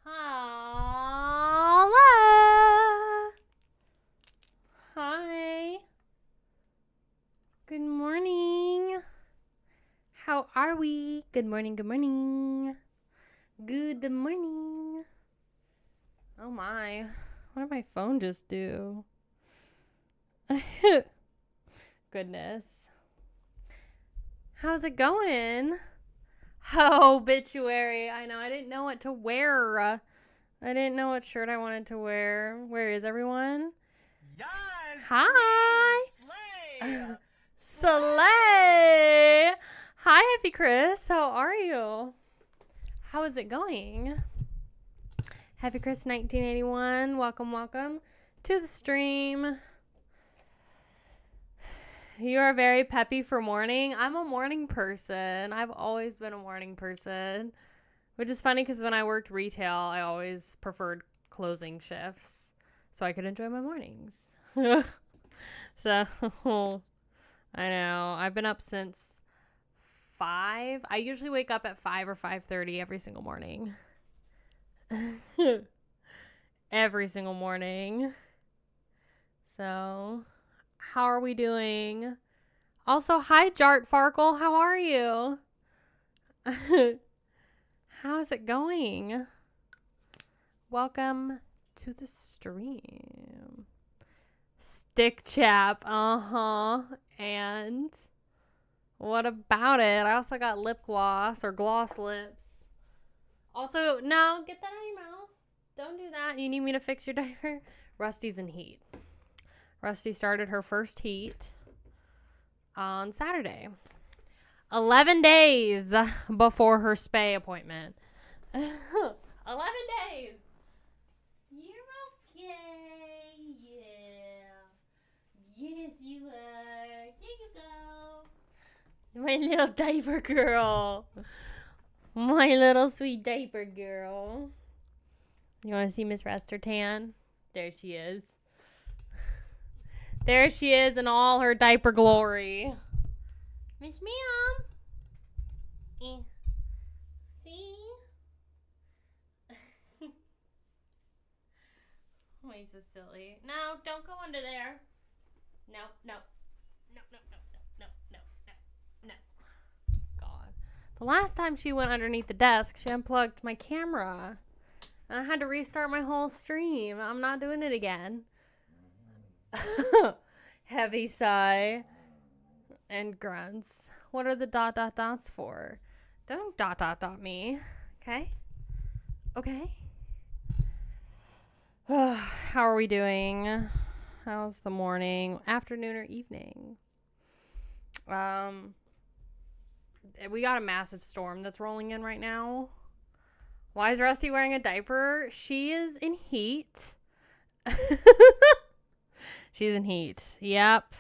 Holla! Hi. Good morning. How are we? Good morning, good morning. Good morning. Oh my. What did my phone just do? Goodness. How's it going? Oh, obituary. I know. I didn't know what to wear. I didn't know what shirt I wanted to wear. Where is everyone? Yes! Hi! Slay! Slay! Hi, Happy Chris. How are you? How is it going? Happy Chris 1981. Welcome, welcome to the stream. You are very peppy for morning. I'm a morning person. I've always been a morning person. Which is funny because when I worked retail, I always preferred closing shifts so I could enjoy my mornings. So, I know. I've been up since 5. I usually wake up at 5 or 5:30 every single morning. Every single morning. So, how are we doing? Also, hi, Jart Farkle. How are you? How's it going? Welcome to the stream. Stick chap. And what about it? I also got lip gloss or gloss lips. Also, no, get that out of your mouth. Don't do that. You need me to fix your diaper? Rusty's in heat. Rusty started her first heat on Saturday. 11 days before her spay appointment. 11 days. You're okay. Yeah. Yes, you are. There you go. My little diaper girl. My little sweet diaper girl. You want to see Miss Restertan? There she is. There she is in all her diaper glory. Miss Ma'am. See? Oh, he's so silly. No, don't go under there. No. God. The last time she went underneath the desk, she unplugged my camera. I had to restart my whole stream. I'm not doing it again. Heavy sigh. And grunts. What are the ... dots for? Don't ... me. Okay? Okay? How are we doing? How's the morning, afternoon, or evening? We got a massive storm that's rolling in right now. Why is Rusty wearing a diaper? She is in heat. She's in heat. Yep.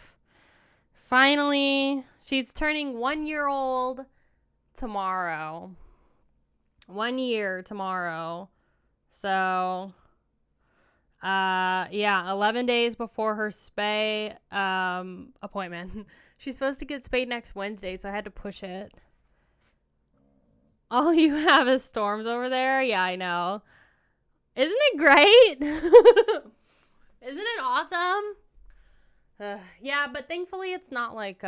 Finally, she's turning 1 year old tomorrow. 1 year tomorrow. So, yeah, 11 days before her spay appointment. She's supposed to get spayed next Wednesday, so I had to push it. All you have is storms over there? Yeah, I know. Isn't it great? Isn't it awesome? Yeah, but thankfully it's not like,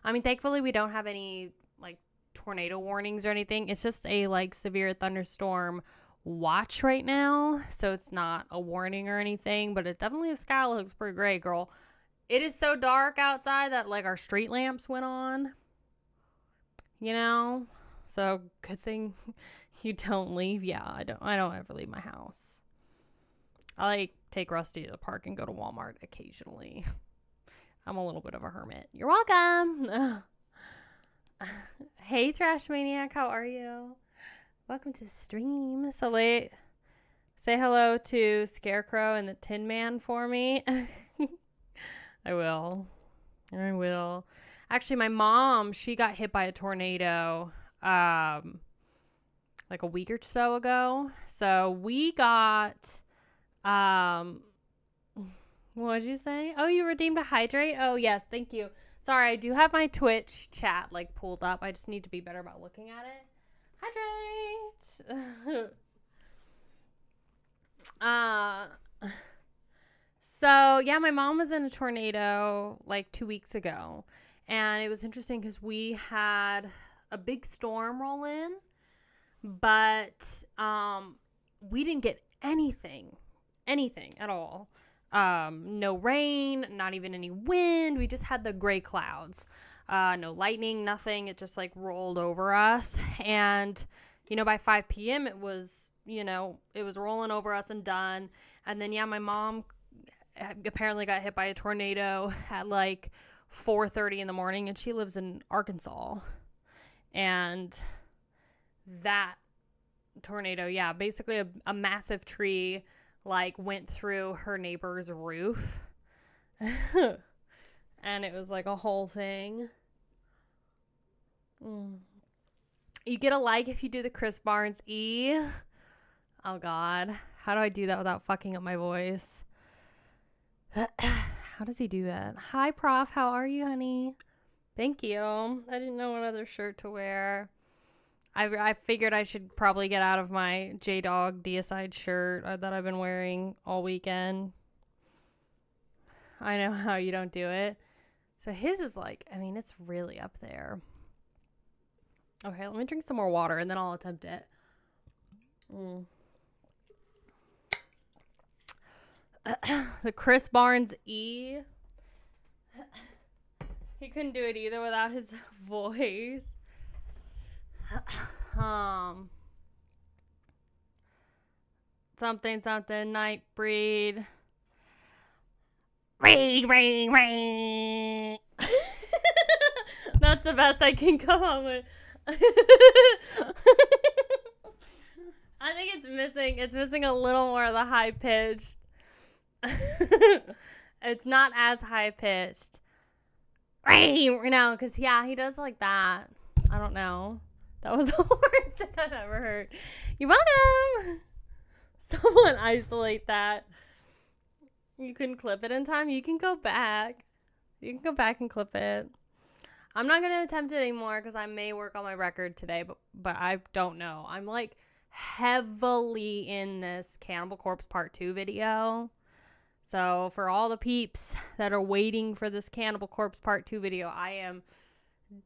thankfully we don't have any, like, tornado warnings or anything. It's just a, like, severe thunderstorm watch right now. So it's not a warning or anything, but it's definitely the sky looks pretty gray, girl. It is so dark outside that, like, our street lamps went on. You know? So good thing you don't leave. Yeah, I don't ever leave my house. I like take Rusty to the park and go to Walmart occasionally. I'm a little bit of a hermit. You're welcome. Hey, Thrash Maniac, how are you? Welcome to the stream. So late. Say hello to Scarecrow and the Tin Man for me. I will. Actually, my mom, she got hit by a tornado like a week or so ago. So we got... what did you say? Oh, you redeemed a hydrate? Oh, yes. Thank you. Sorry, I do have my Twitch chat, like, pulled up. I just need to be better about looking at it. Hydrate! Uh, so yeah, my mom was in a tornado like 2 weeks ago, and it was interesting because we had a big storm roll in, but we didn't get anything at all. No rain, not even any wind. We just had the gray clouds. No lightning, nothing. It just like rolled over us. And, by 5 p.m. it was rolling over us and done. And then, yeah, my mom apparently got hit by a tornado at like 4:30 in the morning, and she lives in Arkansas. And that tornado, yeah, basically a massive tree like went through her neighbor's roof. And it was like a whole thing. You get a like if you do the Chris Barnes E. Oh God, how do I do that without fucking up my voice? How does he do that? Hi Prof, how are you, honey? Thank you. I didn't know what other shirt to wear. I figured I should probably get out of my J-Dog Deicide shirt that I've been wearing all weekend. I know how you don't do it. So his is like, it's really up there. Okay, let me drink some more water and then I'll attempt it. The Chris Barnes E. He couldn't do it either without his voice. Something night breed. Ring. That's the best I can come up with. I think it's missing a little more of the high pitched. It's not as high pitched. No, because yeah, he does like that. I don't know. That was the worst thing I've ever heard. You're welcome. Someone isolate that. You couldn't clip it in time. You can go back. You can go back and clip it. I'm not going to attempt it anymore because I may work on my record today, but I don't know. I'm like heavily in this Cannibal Corpse Part 2 video. So for all the peeps that are waiting for this Cannibal Corpse Part 2 video, I am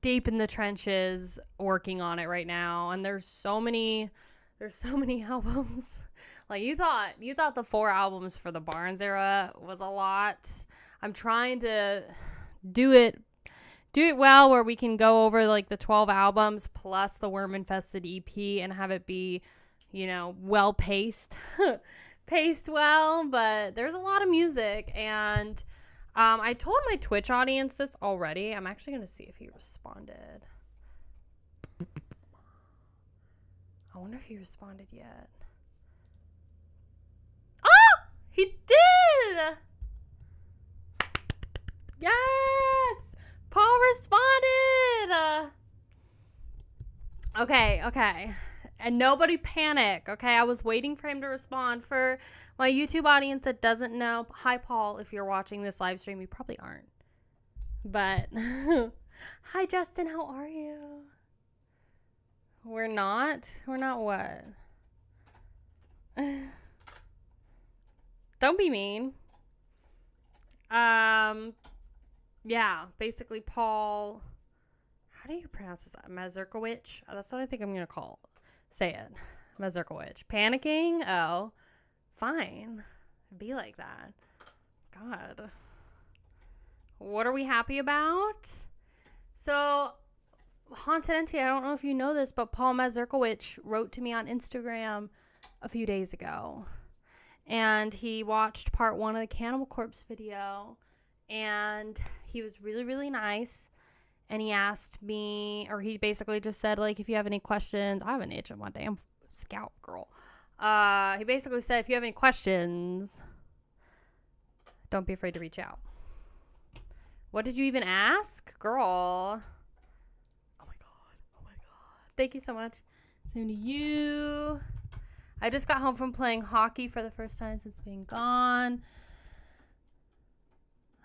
deep in the trenches working on it right now. And there's so many albums. Like you thought the 4 albums for the Barnes era was a lot. I'm trying to do it well where we can go over like the 12 albums plus the Worm Infested EP and have it be, well paced. Paced well, but there's a lot of music. And I told my Twitch audience this already. I'm actually going to see if he responded. I wonder if he responded yet. Oh! He did! Yes! Paul responded! Okay. And nobody panic, okay? I was waiting for him to respond. For my YouTube audience that doesn't know, hi, Paul, if you're watching this live stream. You probably aren't. But, hi, Justin, how are you? We're not what? Don't be mean. Yeah, basically Paul, how do you pronounce this? Mazurkowicz? That's what I think I'm going to say it. Mazurkowicz. Panicking? Oh, fine. Be like that. God. What are we happy about? So, Haunted Entity, I don't know if you know this, but Paul Mazurkowicz wrote to me on Instagram a few days ago. And he watched part 1 of the Cannibal Corpse video. And he was really, really nice. And he asked me, or he basically just said, like, if you have any questions, I have an itch on my damn scalp, girl. He basically said, if you have any questions, don't be afraid to reach out. What did you even ask? Girl. Oh my God. Thank you so much. Same to you. I just got home from playing hockey for the first time since being gone.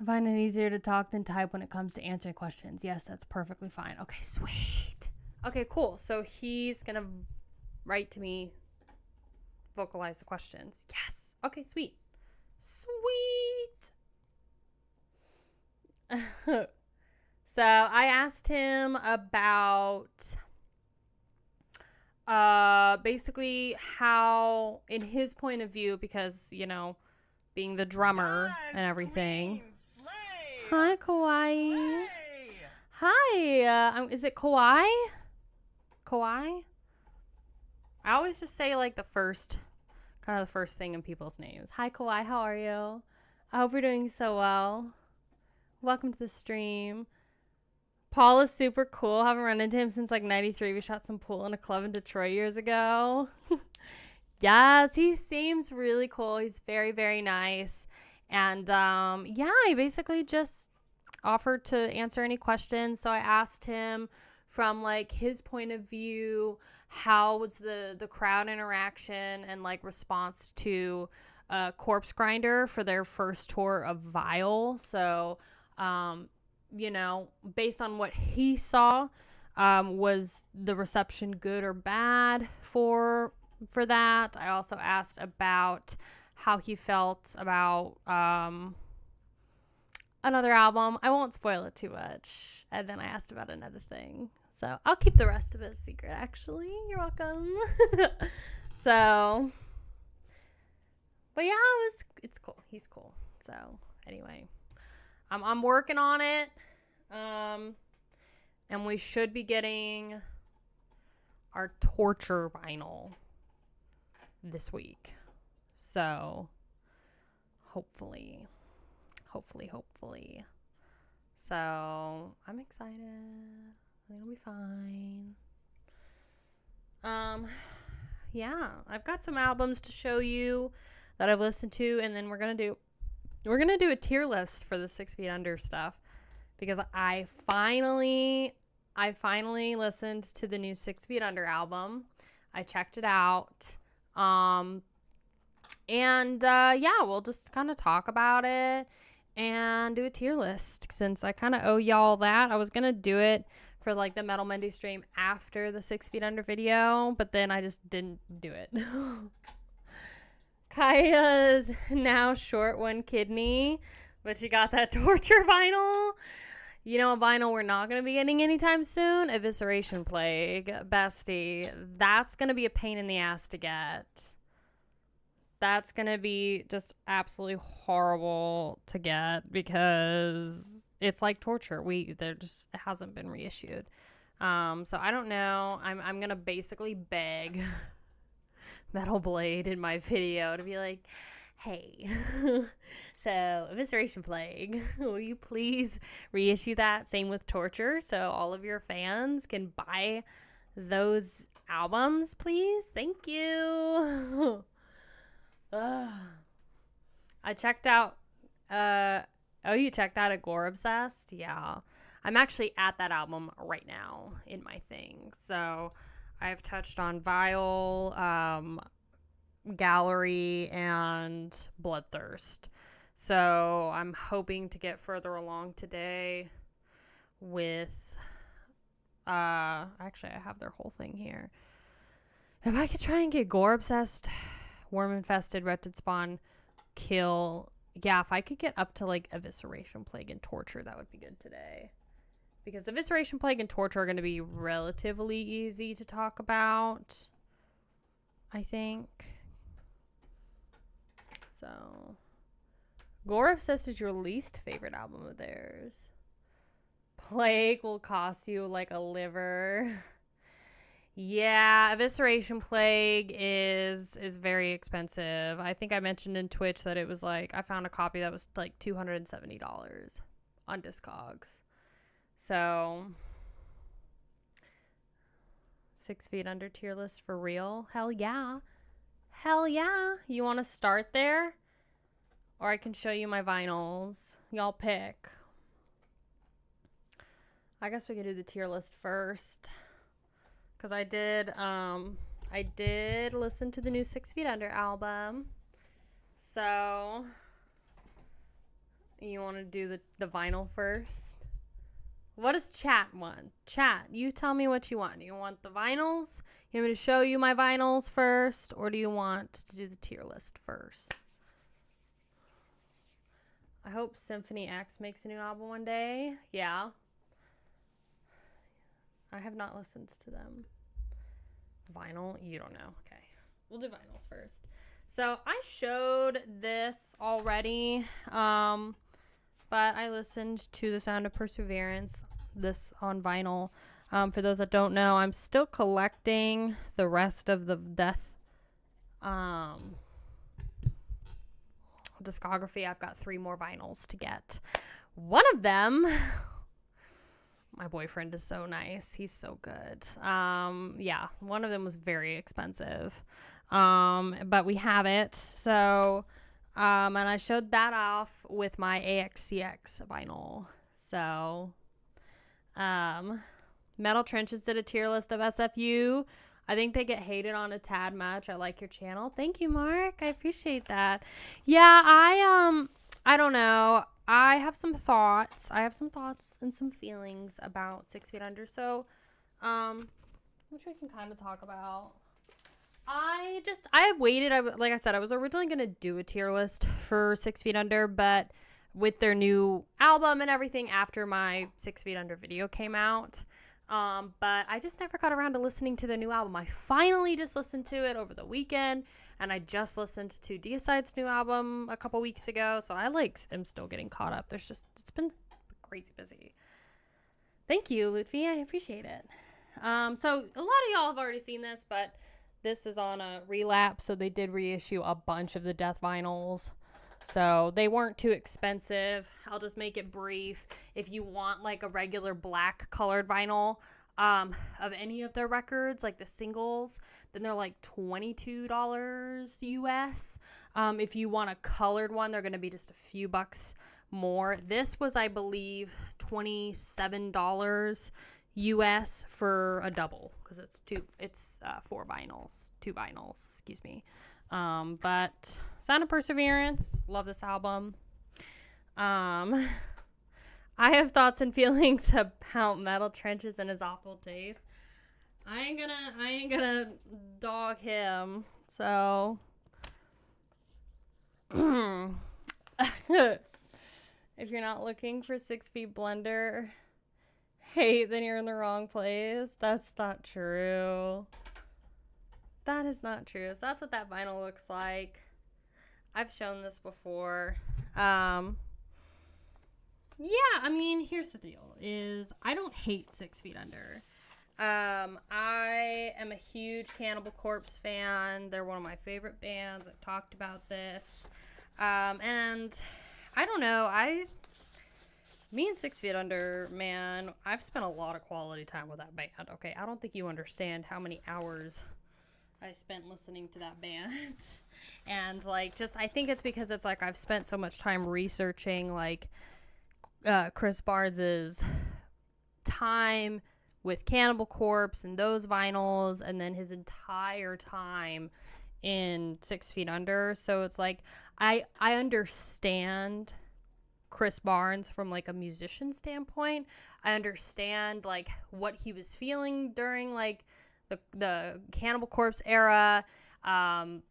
I find it easier to talk than type when it comes to answering questions. Yes, that's perfectly fine. Okay, sweet. Okay, cool. So he's going to write to me, vocalize the questions. Yes. Okay, sweet. Sweet. So I asked him about basically how, in his point of view, because, you know, being the drummer and everything. Hi, Kawaii. Hi. Is it Kawhi? Kawhi? I always just say like the first thing in people's names. Hi, Kawhi. How are you? I hope you're doing so well. Welcome to the stream. Paul is super cool. Haven't run into him since like 93. We shot some pool in a club in Detroit years ago. Yes, he seems really cool. He's very, very nice. And yeah, I basically just offered to answer any questions. So I asked him from like his point of view, how was the crowd interaction and like response to Corpse Grinder for their first tour of Vile. So you know, based on what he saw, was the reception good or bad for that? I also asked about how he felt about another album. I won't spoil it too much. And then I asked about another thing. So I'll keep the rest of it a secret, actually. You're welcome. So, but yeah, it's cool. He's cool. So anyway, I'm working on it. And we should be getting our Torture vinyl this week. So hopefully. So I'm excited. I think it'll be fine. Yeah, I've got some albums to show you that I've listened to, and then we're gonna do a tier list for the 6 Feet Under stuff, because I finally listened to the new 6 Feet Under album. I checked it out. Yeah, we'll just kind of talk about it and do a tier list, since I kind of owe y'all that. I was going to do it for like the Metal Monday stream after the 6 Feet Under video, but then I just didn't do it. Kaya's now short one kidney, but she got that Torture vinyl. You know, a vinyl we're not going to be getting anytime soon? Evisceration Plague. Bestie, that's going to be a pain in the ass to get. That's going to be just absolutely horrible to get, because it's like Torture. There just hasn't been reissued. So I don't know. I'm going to basically beg Metal Blade in my video to be like, hey, so Evisceration Plague, will you please reissue that? Same with Torture, so all of your fans can buy those albums, please. Thank you. I checked out, you checked out at Gore Obsessed? Yeah. I'm actually at that album right now in my thing. So I've touched on Vile, Gallery, and Bloodthirst. So I'm hoping to get further along today with, actually I have their whole thing here. If I could try and get Gore Obsessed, Worm Infested, Wretched Spawn, Kill. Yeah, if I could get up to like Evisceration Plague and Torture, that would be good today. Because Evisceration Plague and Torture are going to be relatively easy to talk about, I think. So, Gore Obsessed is your least favorite album of theirs. Plague will cost you like a liver. Yeah, Evisceration Plague is very expensive. I think I mentioned in Twitch that it was like, I found a copy that was like $270 on Discogs. So, 6 Feet Under tier list for real? Hell yeah. Hell yeah. You want to start there? Or I can show you my vinyls. Y'all pick. I guess we could do the tier list first. Because I did listen to the new 6 Feet Under album. So, you want to do the vinyl first? What does chat want? Chat, you tell me what you want. Do you want the vinyls? You want me to show you my vinyls first? Or do you want to do the tier list first? I hope Symphony X makes a new album one day. Yeah. I have not listened to them. Vinyl? You don't know. Okay. We'll do vinyls first. So I showed this already, but I listened to The Sound of Perseverance, this on vinyl. For those that don't know, I'm still collecting the rest of the Death discography. I've got 3 more vinyls to get. One of them, my boyfriend is so nice. He's so good. Yeah, one of them was very expensive. But we have it. So, and I showed that off with my AXCX vinyl. So, Metal Trenches did a tier list of SFU. I think they get hated on a tad much. I like your channel. Thank you, Mark. I appreciate that. Yeah, I don't know. I have some thoughts. And some feelings about 6 Feet Under. So, which we can kind of talk about. I waited. Like I said, I was originally going to do a tier list for 6 Feet Under, but with their new album and everything after my 6 Feet Under video came out. But I just never got around to listening to their new album. I finally just listened to it over the weekend, and I just listened to Deicide's new album a couple weeks ago, so I am still getting caught up. It's been crazy busy. Thank you, Lutfi. I appreciate it. So a lot of y'all have already seen this, but this is on a relapse, so they did reissue a bunch of the Death vinyls. So they weren't too expensive. I'll just make it brief. If you want like a regular black colored vinyl of any of their records, like the singles, then they're like $22 US. If you want a colored one, they're going to be just a few bucks more. This was, I believe, $27 US for a double, because it's 2 vinyls, excuse me. But Sound of Perseverance, love this album. I have thoughts and feelings about Metal Trenches and his awful taste. I ain't gonna dog him. So if you're not looking for 6 Feet Blender hate, then you're in the wrong place. That's not true. That is not true. So that's what that vinyl looks like. I've shown this before. Yeah, I mean, here's the deal, is I don't hate 6 Feet Under. I am a huge Cannibal Corpse fan. They're one of my favorite bands. I've talked about this. And I don't know, me and 6 Feet Under, man, I've spent a lot of quality time with that band, okay? I don't think you understand how many hours I spent listening to that band. And like, just, I think it's because it's like I've spent so much time researching like Chris Barnes's time with Cannibal Corpse and those vinyls, and then his entire time in 6 Feet Under. So it's like I understand Chris Barnes from like a musician standpoint. I understand like what he was feeling during like the Cannibal Corpse era, and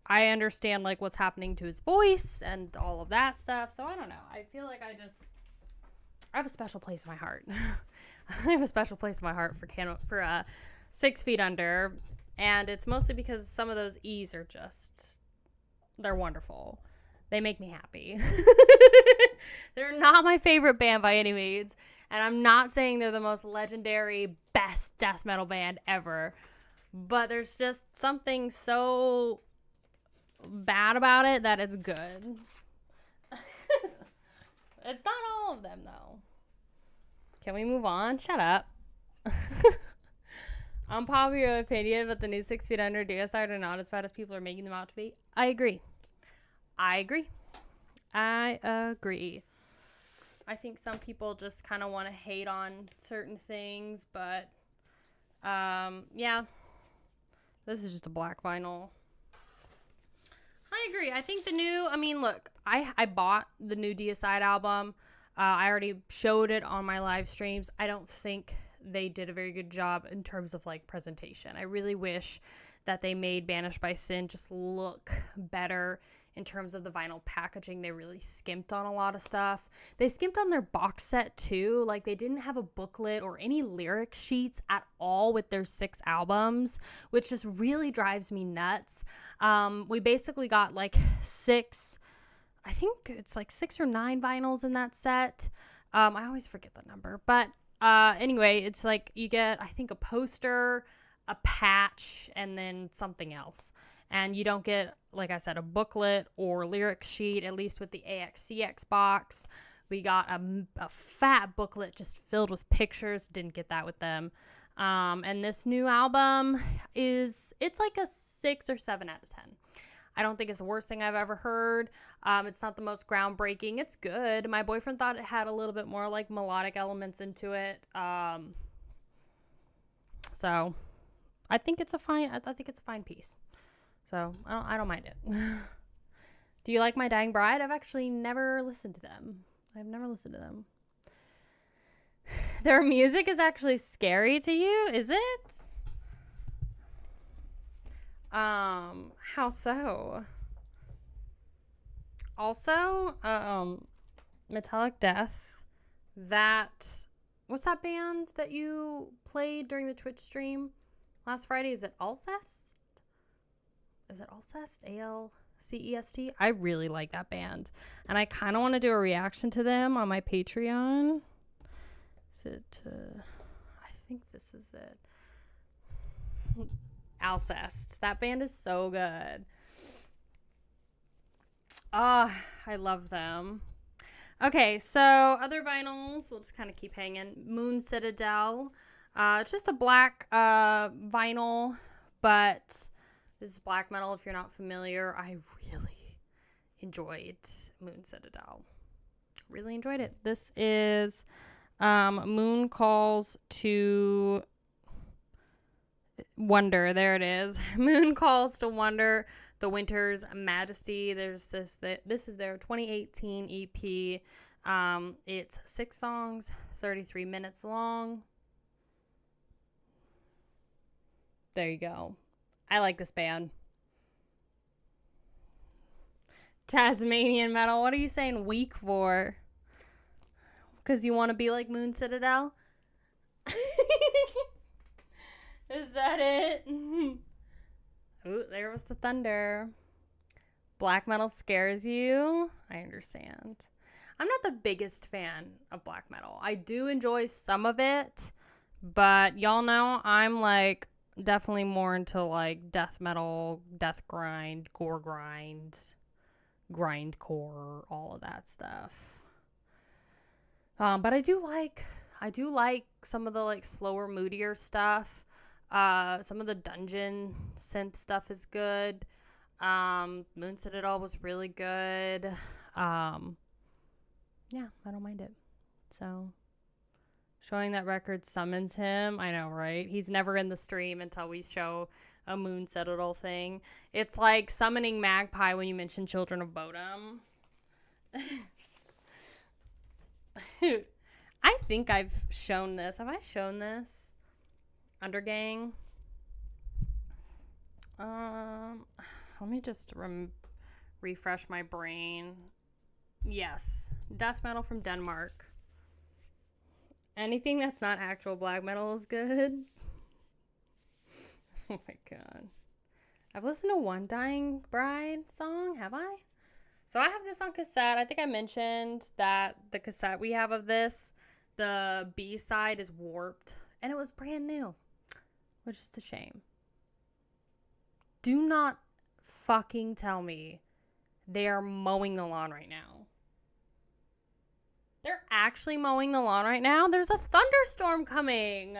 I understand like what's happening to his voice and all of that stuff. So I don't know. I feel like I have a special place in my heart. I have a special place in my heart for 6 Feet Under, and it's mostly because some of those E's are they're wonderful. They make me happy. They're not my favorite band by any means, and I'm not saying they're the most legendary, best death metal band ever, but there's just something so bad about it that it's good. It's not all of them, though. Can we move on? Shut up. Unpopular opinion, but the new 6 Feet Under Deicide are not as bad as people are making them out to be. I agree. I think some people just kind of want to hate on certain things, but yeah, this is just a black vinyl. I agree. I think look, I bought the new Deicide album. I already showed it on my live streams. I don't think they did a very good job in terms of like presentation. I really wish that they made Banished by Sin just look better in terms of the vinyl packaging. They really skimped on a lot of stuff. They skimped on their box set too. Like, they didn't have a booklet or any lyric sheets at all with their 6 albums, which just really drives me nuts. We basically got like 6, I think it's like 6 or 9 vinyls in that set. I always forget the number, but anyway, it's like you get, I think, a poster, a patch, and then something else. And you don't get, like I said, a booklet or lyrics sheet, at least with the AXCX box. We got a fat booklet just filled with pictures. Didn't get that with them. And this new album it's like a 6 or 7 out of 10. I don't think it's the worst thing I've ever heard. It's not the most groundbreaking. It's good. My boyfriend thought it had a little bit more like melodic elements into it. So I think it's a fine piece. So I don't mind it. Do you like My Dying Bride? I've actually never listened to them. I've never listened to them. Their music is actually scary to you, is it? How so? Also, Metallic Death. What's that band that you played during the Twitch stream last Friday? Is it Alcest? ALCEST? I really like that band. And I kind of want to do a reaction to them on my Patreon. Is it, I think this is it. Alcest. That band is so good. I love them. Okay, so other vinyls. We'll just kind of keep hanging. Moon Citadel. It's just a black vinyl, but this is black metal if you're not familiar. I really enjoyed Moon Citadel. Really enjoyed it. This is Moon Calls to Wonder. There it is. Moon Calls to Wonder, The Winter's Majesty. This is their 2018 EP. It's 6 songs, 33 minutes long. There you go. I like this band. Tasmanian metal. What are you saying weak for? Because you want to be like Moon Citadel? Is that it? Ooh, there was the thunder. Black metal scares you? I understand. I'm not the biggest fan of black metal. I do enjoy some of it, but y'all know I'm like definitely more into like death metal, death grind, gore grind, grindcore, all of that stuff. But I do like some of the like slower, moodier stuff. Some of the dungeon synth stuff is good. Moon Citadel was really good. Yeah, I don't mind it. So, showing that record summons him. I know, right? He's never in the stream until we show a Moon Citadel thing. It's like summoning Magpie when you mention Children of Bodom. I think I've shown this. Have I shown this? Undergang. Let me just refresh my brain. Yes, death metal from Denmark. Anything that's not actual black metal is good. Oh my god. I've listened to one Dying Bride song, have I? So I have this on cassette. I think I mentioned that the cassette we have of this, the B-side is warped, and it was brand new, which is a shame. Do not fucking tell me they are mowing the lawn right now. They're actually mowing the lawn right now? There's a thunderstorm coming.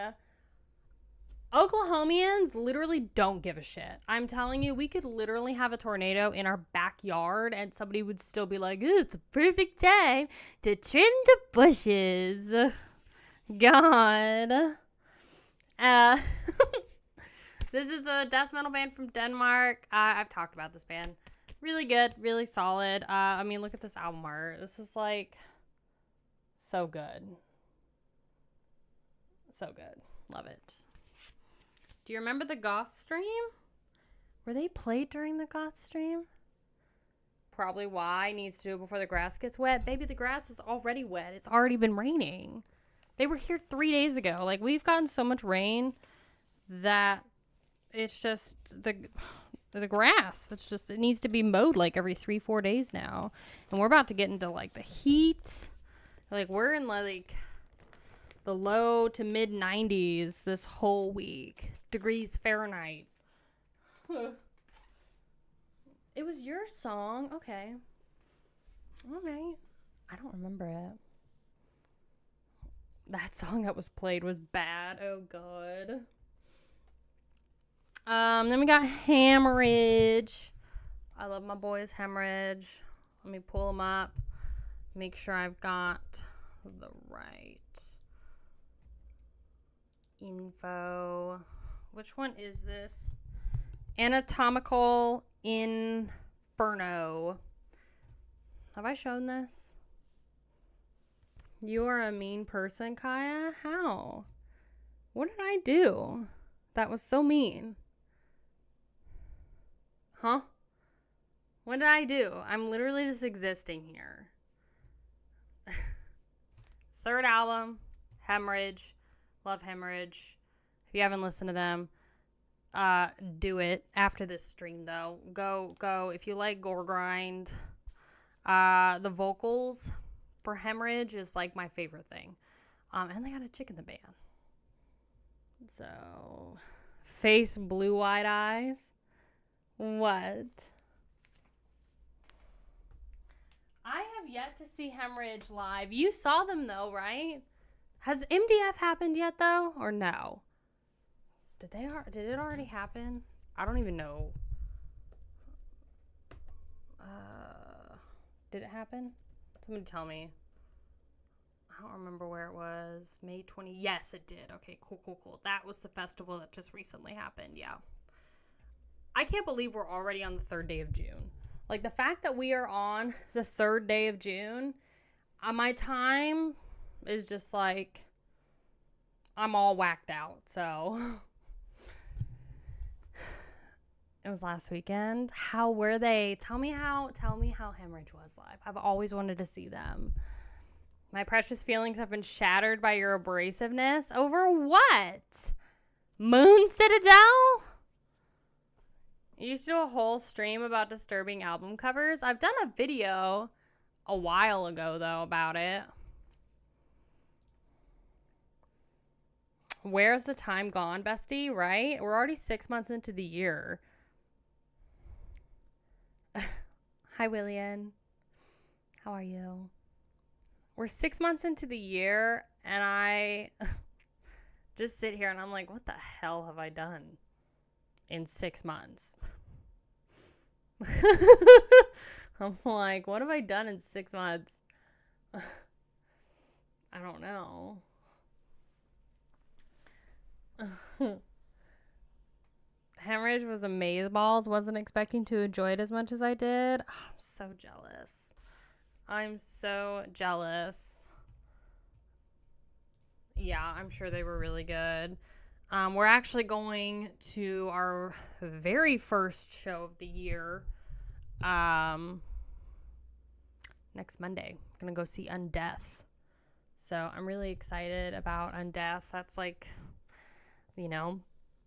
Oklahomians literally don't give a shit. I'm telling you, we could literally have a tornado in our backyard and somebody would still be like, it's the perfect time to trim the bushes. God. This is a death metal band from Denmark. I've talked about this band. Really good, really solid. I mean, look at this album art. This is like so good. So good. Love it. Do you remember the goth stream? Were they played during the goth stream? Probably why. Needs to do it before the grass gets wet. Baby, the grass is already wet. It's already been raining. They were here 3 days ago. Like, we've gotten so much rain that it's just the grass. It's just, it needs to be mowed like every 3-4 days now. And we're about to get into like the heat. Like, we're in like the low to mid 90s this whole week. Degrees Fahrenheit. It was your song. Okay. All right. I don't remember it. That song that was played was bad. Oh, God. Then we got Hemorrhage. I love my boys, Hemorrhage. Let me pull them up. Make sure I've got the right info. Which one is this? Anatomical Inferno. Have I shown this? You are a mean person, Kaya. How? What did I do? That was so mean. Huh? What did I do? I'm literally just existing here. Third album, Hemorrhage. Love Hemorrhage. If you haven't listened to them, do it after this stream though. Go. If you like gore grind, the vocals for Hemorrhage is like my favorite thing. And they got a chick in the band. So, Face Blue Wide Eyes. What? I have yet to see Hemorrhage live. You saw them though, right? Has MDF happened yet though, or no? Did it already happen? I don't even know. Did it happen? Somebody tell me. I don't remember where it was. May 20. Yes, it did. Okay, cool. That was the festival that just recently happened. Yeah. I can't believe we're already on the 3rd day of June. Like, the fact that we are on the 3rd day of June, my time is just like, I'm all whacked out. So, it was last weekend. How were they? Tell me how Hemorrhage was live. I've always wanted to see them. My precious feelings have been shattered by your abrasiveness. Over what? Moon Citadel? You used to do a whole stream about disturbing album covers. I've done a video a while ago, though, about it. Where's the time gone, bestie? Right? We're already 6 months into the year. Hi, William. How are you? We're 6 months into the year, and I just sit here and I'm like, what the hell have I done in 6 months? I'm like, what have I done in 6 months? I don't know. Hemorrhage was amazeballs. Wasn't expecting to enjoy it as much as I did. Oh, I'm so jealous. I'm so jealous. Yeah, I'm sure they were really good. We're actually going to our very first show of the year next Monday. I'm going to go see Undeath. So I'm really excited about Undeath. That's like, you know,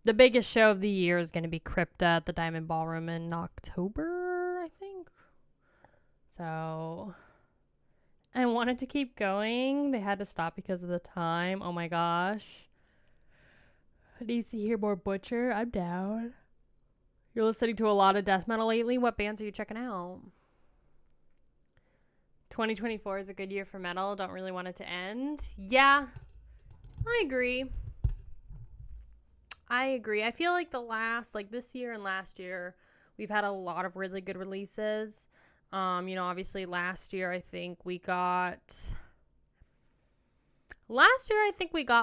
the biggest show of the year is going to be Crypta at the Diamond Ballroom in October, I think. So I wanted to keep going. They had to stop because of the time. Oh my gosh. Needs to hear more Butcher. I'm down. You're listening to a lot of death metal lately. What bands are you checking out? 2024 is a good year for metal. Don't really want it to end. Yeah, I agree. I feel like this year and last year, we've had a lot of really good releases. Obviously last year I think we got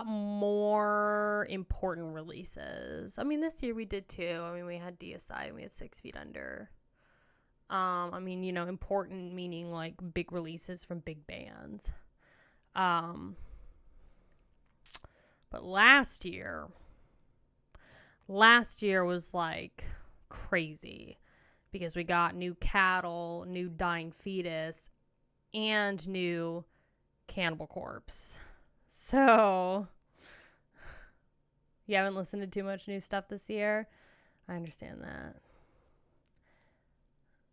more important releases. I mean, this year we did too. I mean, we had DSI and we had 6 Feet Under. Important meaning like big releases from big bands. But last year was like crazy because we got new Cattle, new Dying Fetus, and new Cannibal Corpse. So, you haven't listened to too much new stuff this year? I understand that.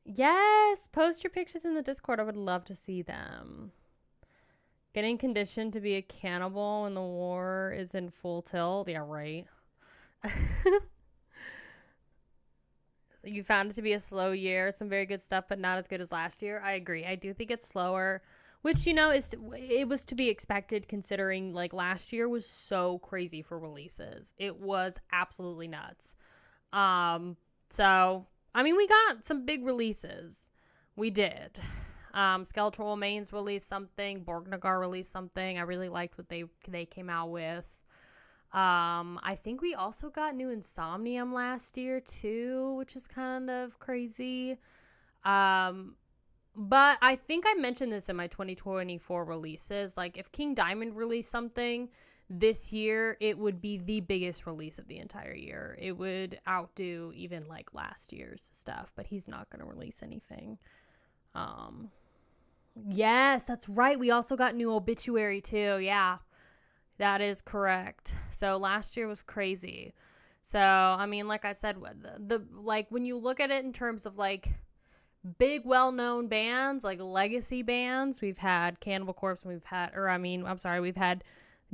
Yes, post your pictures in the Discord. I would love to see them. Getting conditioned to be a cannibal when the war is in full tilt. Yeah, right. You found it to be a slow year. Some very good stuff, but not as good as last year. I agree. I do think it's slower, which, you know, it was to be expected considering, like, last year was so crazy for releases. It was absolutely nuts. So, I mean, we got some big releases. We did. Skeletal Remains released something. Borgnagar released something. I really liked what they came out with. I think we also got new Insomnium last year too, which is kind of crazy. But I think I mentioned this in my 2024 releases. Like, if King Diamond released something this year, it would be the biggest release of the entire year. It would outdo even like last year's stuff, but he's not going to release anything. Yes, that's right. We also got new Obituary too. Yeah. That is correct. So last year was crazy. So, I mean, like I said, the like when you look at it in terms of like big well-known bands, like legacy bands, we've had Cannibal Corpse, we've had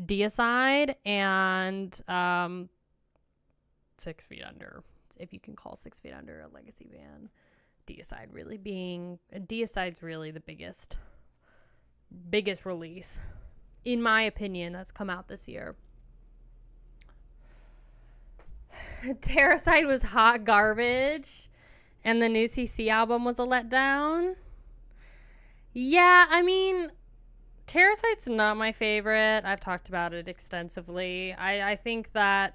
Deicide and 6 Feet Under, if you can call 6 Feet Under a legacy band. Deicide's really the biggest release, in my opinion, that's come out this year. Terracide was hot garbage, and the new CC album was a letdown. Yeah, I mean, Terracide's not my favorite. I've talked about it extensively. I think that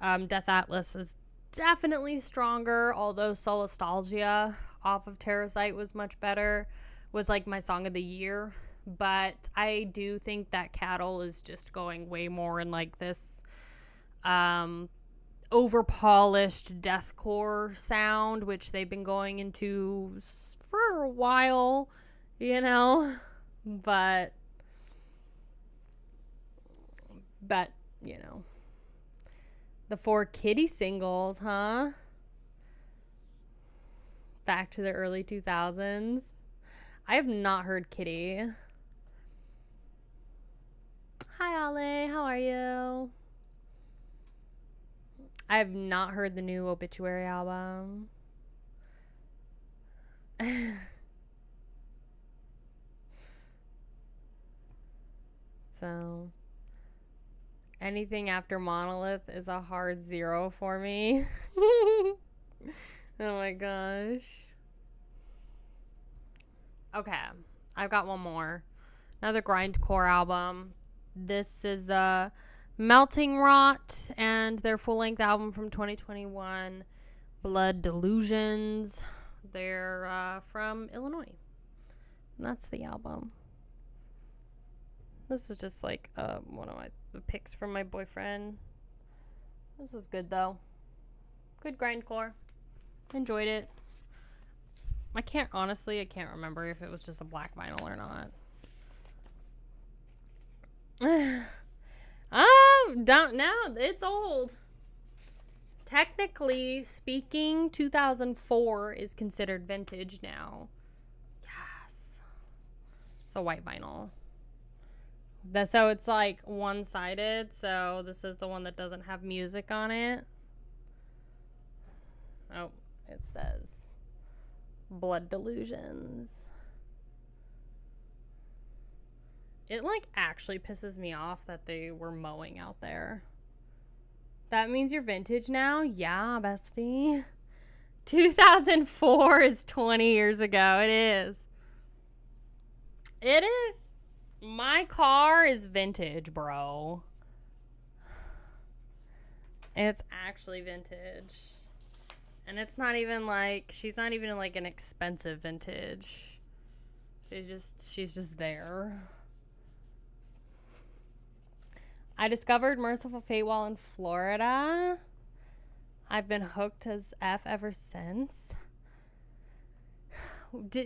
Death Atlas is definitely stronger, although Solastalgia off of Terracide was much better, was like my song of the year. But I do think that Cattle is just going way more in like this over-polished deathcore sound, which they've been going into for a while, you know. But you know, the 4 Kitty singles, huh? Back to the early 2000s. I have not heard Kitty. Hi, Ale. How are you? I have not heard the new Obituary album. So, anything after Monolith is a hard 0 for me. Oh my gosh. Okay, I've got one more. Another grindcore album. This is Melting Rot and their full-length album from 2021, Blood Delusions. They're from Illinois. And that's the album. This is just like one of my picks from my boyfriend. This is good though. Good grindcore. Enjoyed it. I can't remember if it was just a black vinyl or not. Don't know. It's old. Technically speaking, 2004 is considered vintage now. Yes. It's a white vinyl. So it's like one-sided. So this is the one that doesn't have music on it. Oh, it says Blood Delusions. It like actually pisses me off that they were mowing out there. That means you're vintage now? Yeah, bestie. 2004 is 20 years ago. It is. It is. My car is vintage, bro. It's actually vintage. And it's not even like, she's not even like an expensive vintage. She's just there. I discovered Merciful Fate while in Florida. I've been hooked as F ever since.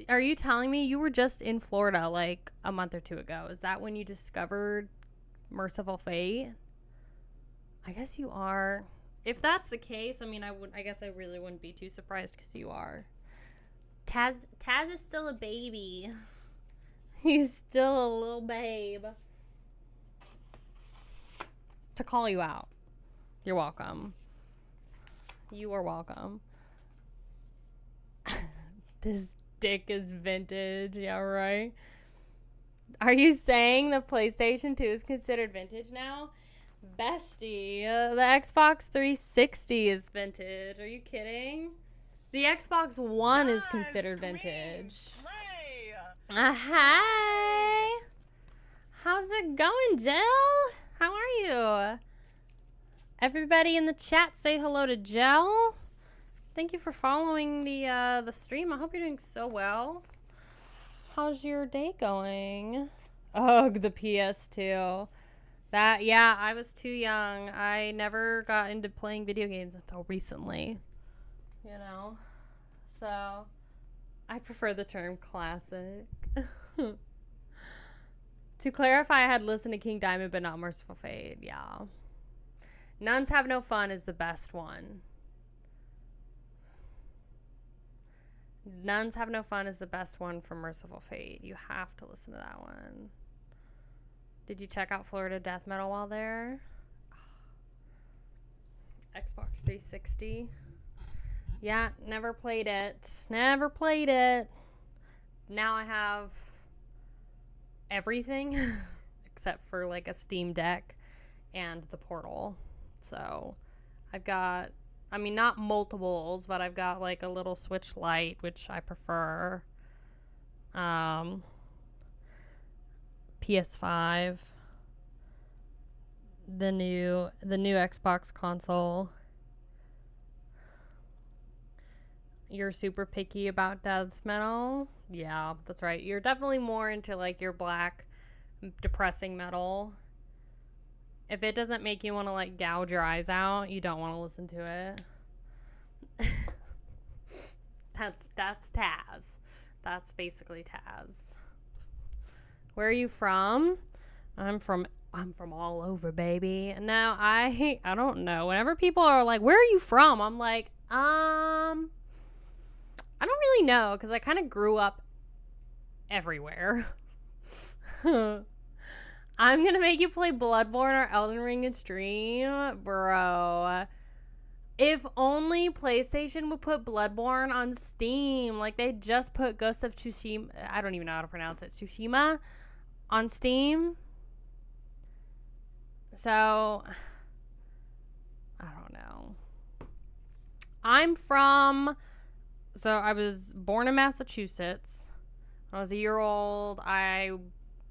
Are you telling me you were just in Florida like a month or two ago? Is that when you discovered Merciful Fate? I guess you are. If that's the case, I mean, I guess I really wouldn't be too surprised because you are. Taz is still a baby. He's still a little babe. To call you out. You're welcome. You are welcome. This dick is vintage. Yeah, right? Are you saying the PlayStation 2 is considered vintage now? Bestie, the Xbox 360 is vintage. Are you kidding? The Xbox One is considered vintage. Hi. How's it going, Jill? How are you? Everybody in the chat, say hello to Jill. Thank you for following the stream. I hope you're doing so well. How's your day going? Ugh, the PS2. Yeah, I was too young. I never got into playing video games until recently. You know? So, I prefer the term classic. To clarify, I had listened to King Diamond, but not Merciful Fate. Yeah. Nuns Have No Fun is the best one. Nuns Have No Fun is the best one from Merciful Fate. You have to listen to that one. Did you check out Florida Death Metal while there? Xbox 360. Yeah, never played it. Never played it. Now I have everything except for like a Steam Deck and the Portal. So I've got, I mean, not multiples, but I've got like a little Switch Lite, which I prefer. PS5, the new Xbox console. You're super picky about death metal? Yeah, that's right. You're definitely more into like your black, depressing metal. If it doesn't make you want to like gouge your eyes out, you don't want to listen to it. That's Taz. That's basically Taz. Where are you from? I'm from all over, baby. Now I don't know. Whenever people are like, "Where are you from?" I'm like, I don't really know because I kind of grew up everywhere. I'm gonna make you play Bloodborne or Elden Ring in stream, bro. If only PlayStation would put Bloodborne on Steam. Like, they just put Ghost of Tsushima, I don't even know how to pronounce it, Tsushima, on Steam. So, I don't know. I was born in Massachusetts. When I was a year old, I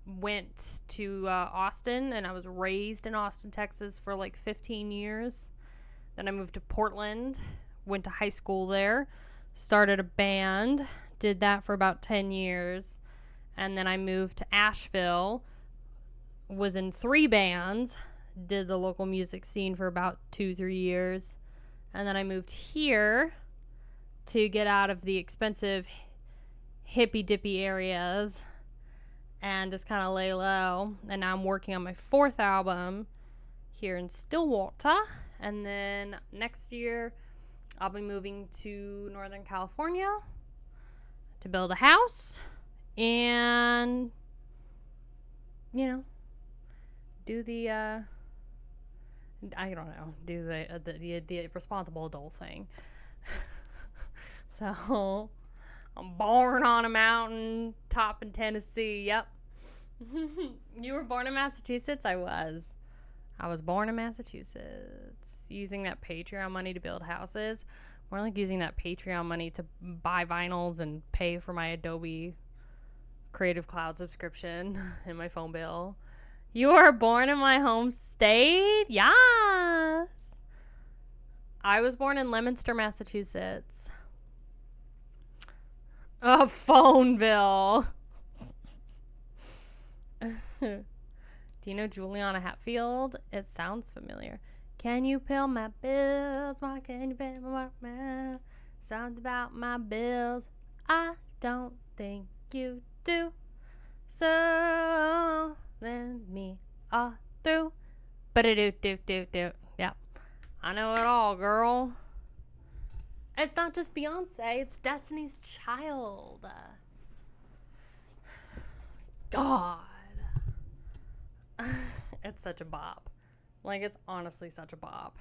went to Austin, and I was raised in Austin, Texas for like 15 years. Then I moved to Portland, went to high school there, started a band, did that for about 10 years. And then I moved to Asheville, was in 3 bands, did the local music scene for about 2-3 years. And then I moved here to get out of the expensive hippy-dippy areas and just kind of lay low. And now I'm working on my 4th album here in Stillwater. And then next year, I'll be moving to Northern California to build a house and, you know, do the, I don't know, do the responsible adult thing. So, I'm born on a mountain top in Tennessee. Yep. You were born in Massachusetts? I was born in Massachusetts. Using that Patreon money to build houses. More like using that Patreon money to buy vinyls and pay for my Adobe Creative Cloud subscription and my phone bill. You were born in my home state? Yes. I was born in Leominster, Massachusetts. A phone bill. Do you know Juliana Hatfield? It sounds familiar. Can you pay my bills? Why can you pay my bills? Something about my bills. I don't think you do. So lend me all through. Ba-da-do-do-do-do. Yep. I know it all, girl. It's not just Beyonce, it's Destiny's Child. God. It's such a bop. Like, it's honestly such a bop.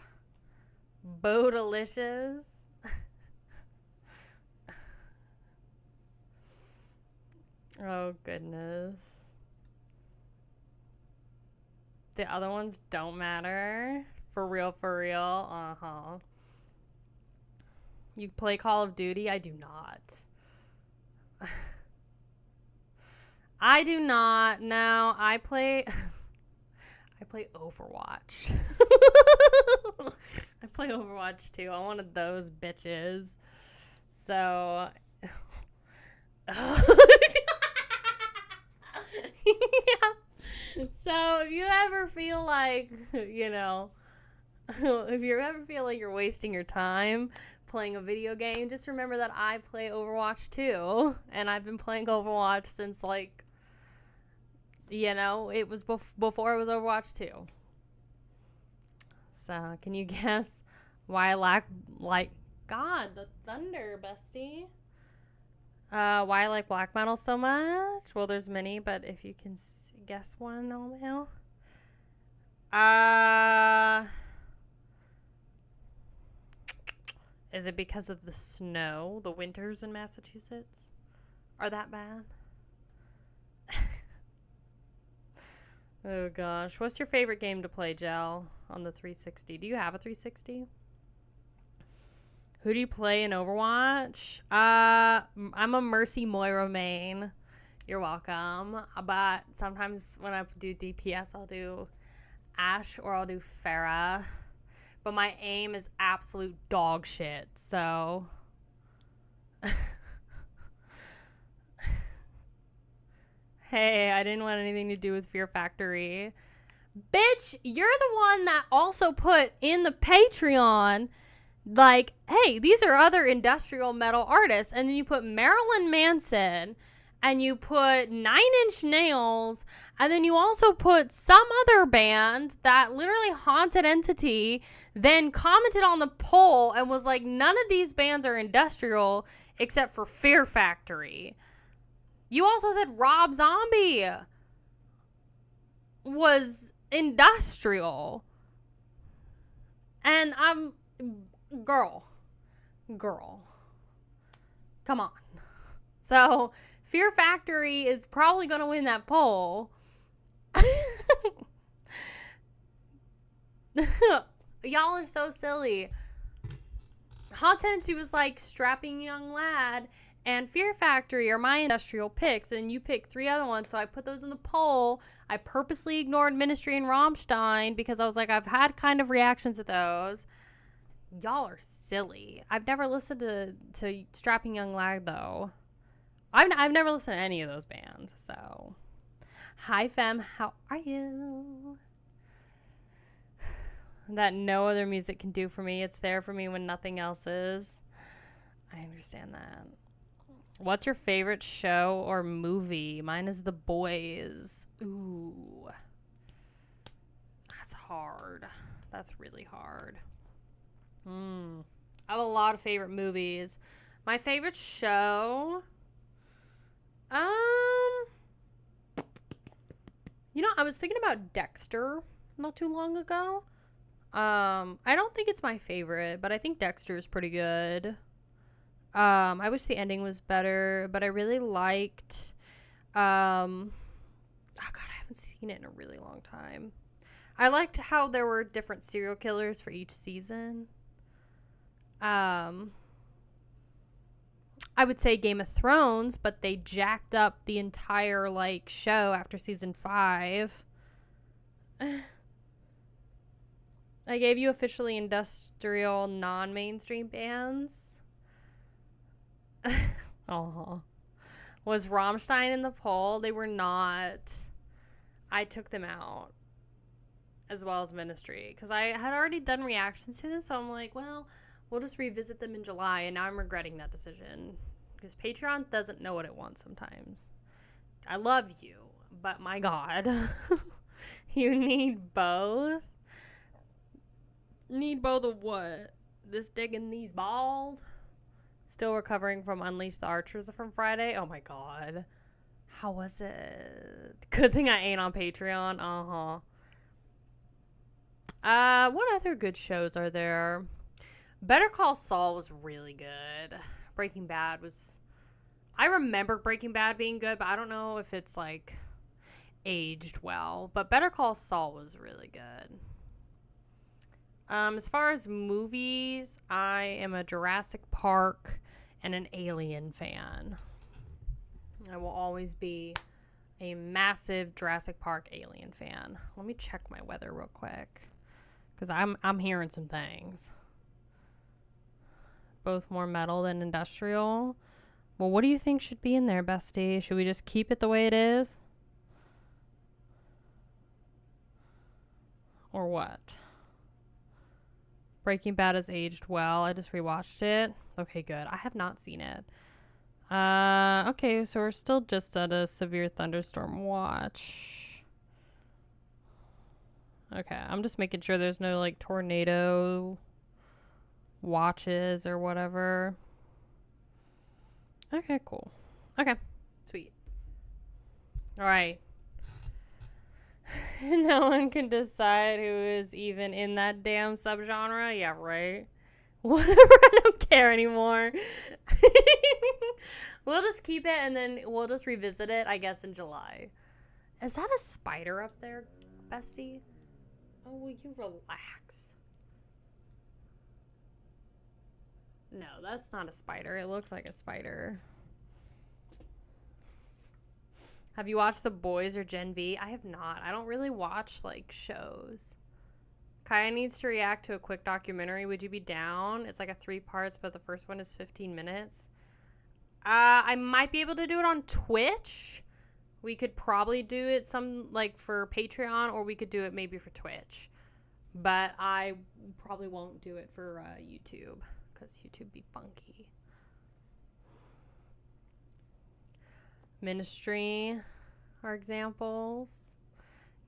Bootylicious. Oh, goodness. The other ones don't matter. For real, for real. Uh-huh. You play Call of Duty? I do not. I do not. No, I play Overwatch. I play Overwatch too. I'm one of those bitches. So yeah. So if you ever feel like, if you ever feel like you're wasting your time playing a video game, just remember that I play Overwatch too. And I've been playing Overwatch since it was before it was Overwatch 2. So, can you guess why I like God, the thunder, bestie? Why I like black metal so much? Well, there's many, but if you can guess one, LMAO. Is it because of the snow? The winters in Massachusetts are that bad? Oh gosh. What's your favorite game to play, Jel, on the 360? Do you have a 360? Who do you play in Overwatch? I'm a Mercy Moira main. You're welcome. But sometimes when I do DPS, I'll do Ashe or I'll do Pharah. But my aim is absolute dog shit, so... Hey, I didn't want anything to do with Fear Factory. Bitch, you're the one that also put in the Patreon, like, hey, these are other industrial metal artists. And then you put Marilyn Manson, and you put Nine Inch Nails, and then you also put some other band that literally Haunted Entity, then commented on the poll and was like, none of these bands are industrial except for Fear Factory. You also said Rob Zombie was industrial. And girl. Come on. So, Fear Factory is probably going to win that poll. Y'all are so silly. Haunted, she was like, Strapping Young Lad and Fear Factory are my industrial picks, and you picked 3 other ones, so I put those in the poll. I purposely ignored Ministry and Rammstein because I was like, I've had kind of reactions to those. Y'all are silly. I've never listened to Strapping Young Lad, though. I've never listened to any of those bands, so. Hi, femme. How are you? That no other music can do for me. It's there for me when nothing else is. I understand that. What's your favorite show or movie? Mine is The Boys. Ooh. That's hard. That's really hard. I have a lot of favorite movies. My favorite show... I was thinking about Dexter not too long ago. I don't think it's my favorite, but I think Dexter is pretty good. I wish the ending was better, but I really liked, oh God, I haven't seen it in a really long time. I liked how there were different serial killers for each season. I would say Game of Thrones, but they jacked up the entire, show after season 5. I gave you officially industrial, non-mainstream bands. Oh, was Rammstein in the poll? They were not. I took them out. as well as Ministry, because I had already done reactions to them, so I'm like, well, we'll just revisit them in July, and now I'm regretting that decision, because Patreon doesn't know what it wants sometimes. I love you, but my God, you need both? Need both of what? This dick and these balls? Still recovering from Unleash the Archers from Friday? Oh my God. How was it? Good thing I ain't on Patreon. What other good shows are there? Better Call Saul was really good. Breaking Bad was... I remember Breaking Bad being good, but I don't know if it's, like, aged well. But Better Call Saul was really good. As far as movies, I am a Jurassic Park and an Alien fan. I will always be a massive Jurassic Park Alien fan. Let me check my weather real quick, because I'm hearing some things. Both more metal than industrial. Well, what do you think should be in there, bestie? Should we just keep it the way it is? Or what? Breaking Bad has aged well. I just rewatched it. Okay, good. I have not seen it. Okay, so we're still just at a severe thunderstorm watch. Okay, I'm just making sure there's no, like, tornado watches or whatever. Okay, cool. Okay, sweet. All right. No one can decide who is even in that damn subgenre. Yeah, right. Whatever, I don't care anymore. We'll just keep it, and then we'll just revisit it, I guess, in July. Is that a spider up there, bestie? Oh, will you relax? No, that's not a spider. It looks like a spider. Have you watched The Boys or Gen V? I have not. I don't really watch, like, shows. Kaya needs to react to a quick documentary. Would you be down? It's like a 3 parts, but the first one is 15 minutes. I might be able to do it on Twitch. We could probably do it for Patreon, or we could do it maybe for Twitch. But I probably won't do it for YouTube, because YouTube be funky. Ministry are examples.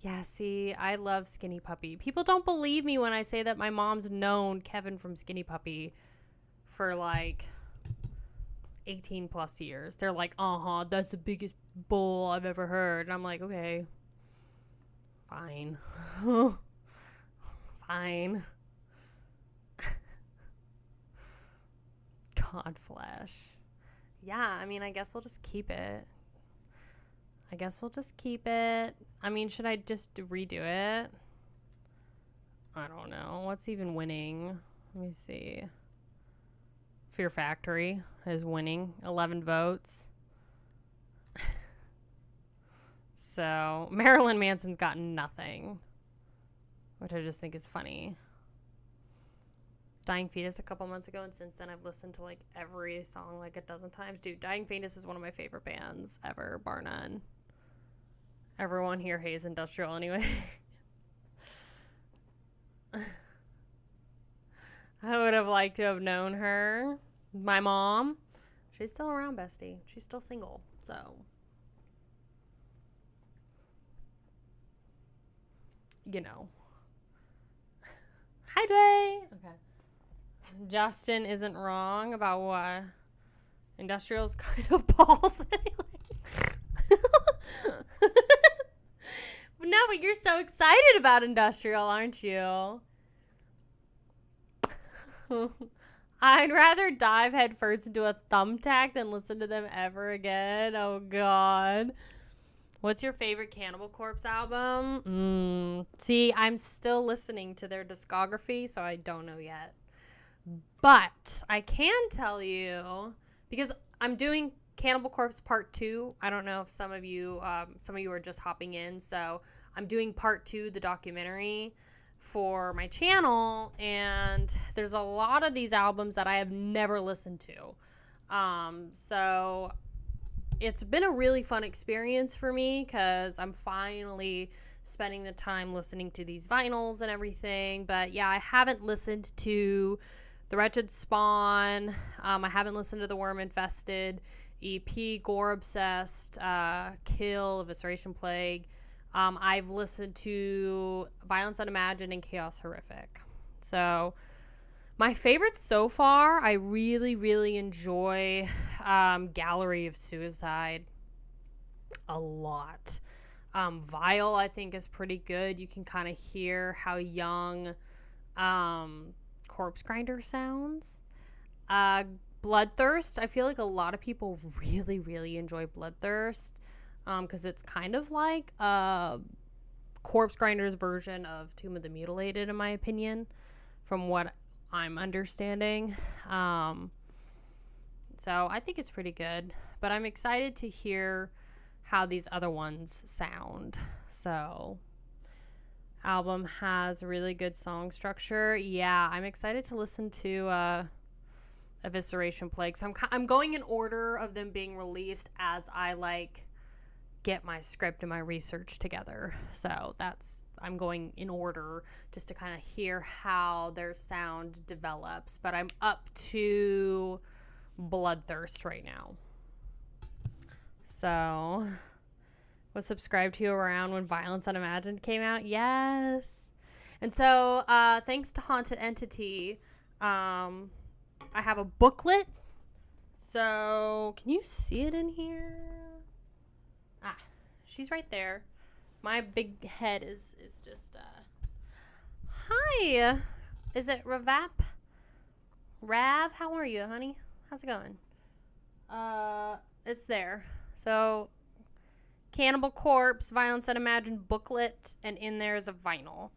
Yeah, see, I love Skinny Puppy. People don't believe me when I say that my mom's known Kevin from Skinny Puppy for, like, 18 plus years. They're like, that's the biggest bull I've ever heard. And I'm like, okay, fine. Fine. Godflesh. Yeah, I mean, I guess we'll just keep it. I mean, should I just redo it? I don't know. What's even winning? Let me see. Fear Factory is winning. 11 votes. So, Marilyn Manson's got nothing, which I just think is funny. Dying Fetus a couple months ago, and since then I've listened to, like, every song like a dozen times. Dude, Dying Fetus is one of my favorite bands ever, bar none. Everyone here hates industrial anyway. I would have liked to have known her. My mom. She's still around, bestie. She's still single, so. You know. Hi, Dre. Okay. Justin isn't wrong about what? Industrial's kind of balls anyway. No, but you're so excited about industrial, aren't you? I'd rather dive headfirst into a Thumbtack than listen to them ever again. Oh, God. What's your favorite Cannibal Corpse album? See, I'm still listening to their discography, so I don't know yet. But I can tell you, because I'm doing Cannibal Corpse Part 2. I don't know if some of you are just hopping in. So I'm doing Part 2, the documentary, for my channel. And there's a lot of these albums that I have never listened to. So it's been a really fun experience for me, because I'm finally spending the time listening to these vinyls and everything. But yeah, I haven't listened to The Wretched Spawn. I haven't listened to the Worm Infested EP, Gore Obsessed, Kill, Evisceration Plague. I've listened to Violence Unimagined and Chaos Horrific. So my favorites so far, I really, really enjoy Gallery of Suicide a lot. Vile, I think, is pretty good. You can kind of hear how young Corpse Grinder sounds. Bloodthirst, I feel like a lot of people really, really enjoy Bloodthirst because it's kind of like Corpse Grinder's version of Tomb of the Mutilated, in my opinion, from what I'm understanding. So I think it's pretty good, but I'm excited to hear how these other ones sound. So album has really good song structure. Yeah, I'm excited to listen to Evisceration Plague. So I'm going in order of them being released as I like get my script and my research together. So I'm going in order just to kind of hear how their sound develops. But I'm up to Bloodthirst right now. So was subscribed to around when Violence Unimagined came out. Yes. And so thanks to Haunted Entity, I have a booklet. So can you see it in here? Ah, she's right there. My big head is just hi. Is it Rav, how are you, honey? How's it going? It's there. So Cannibal Corpse, Violence Unimagined booklet, and in there is a vinyl.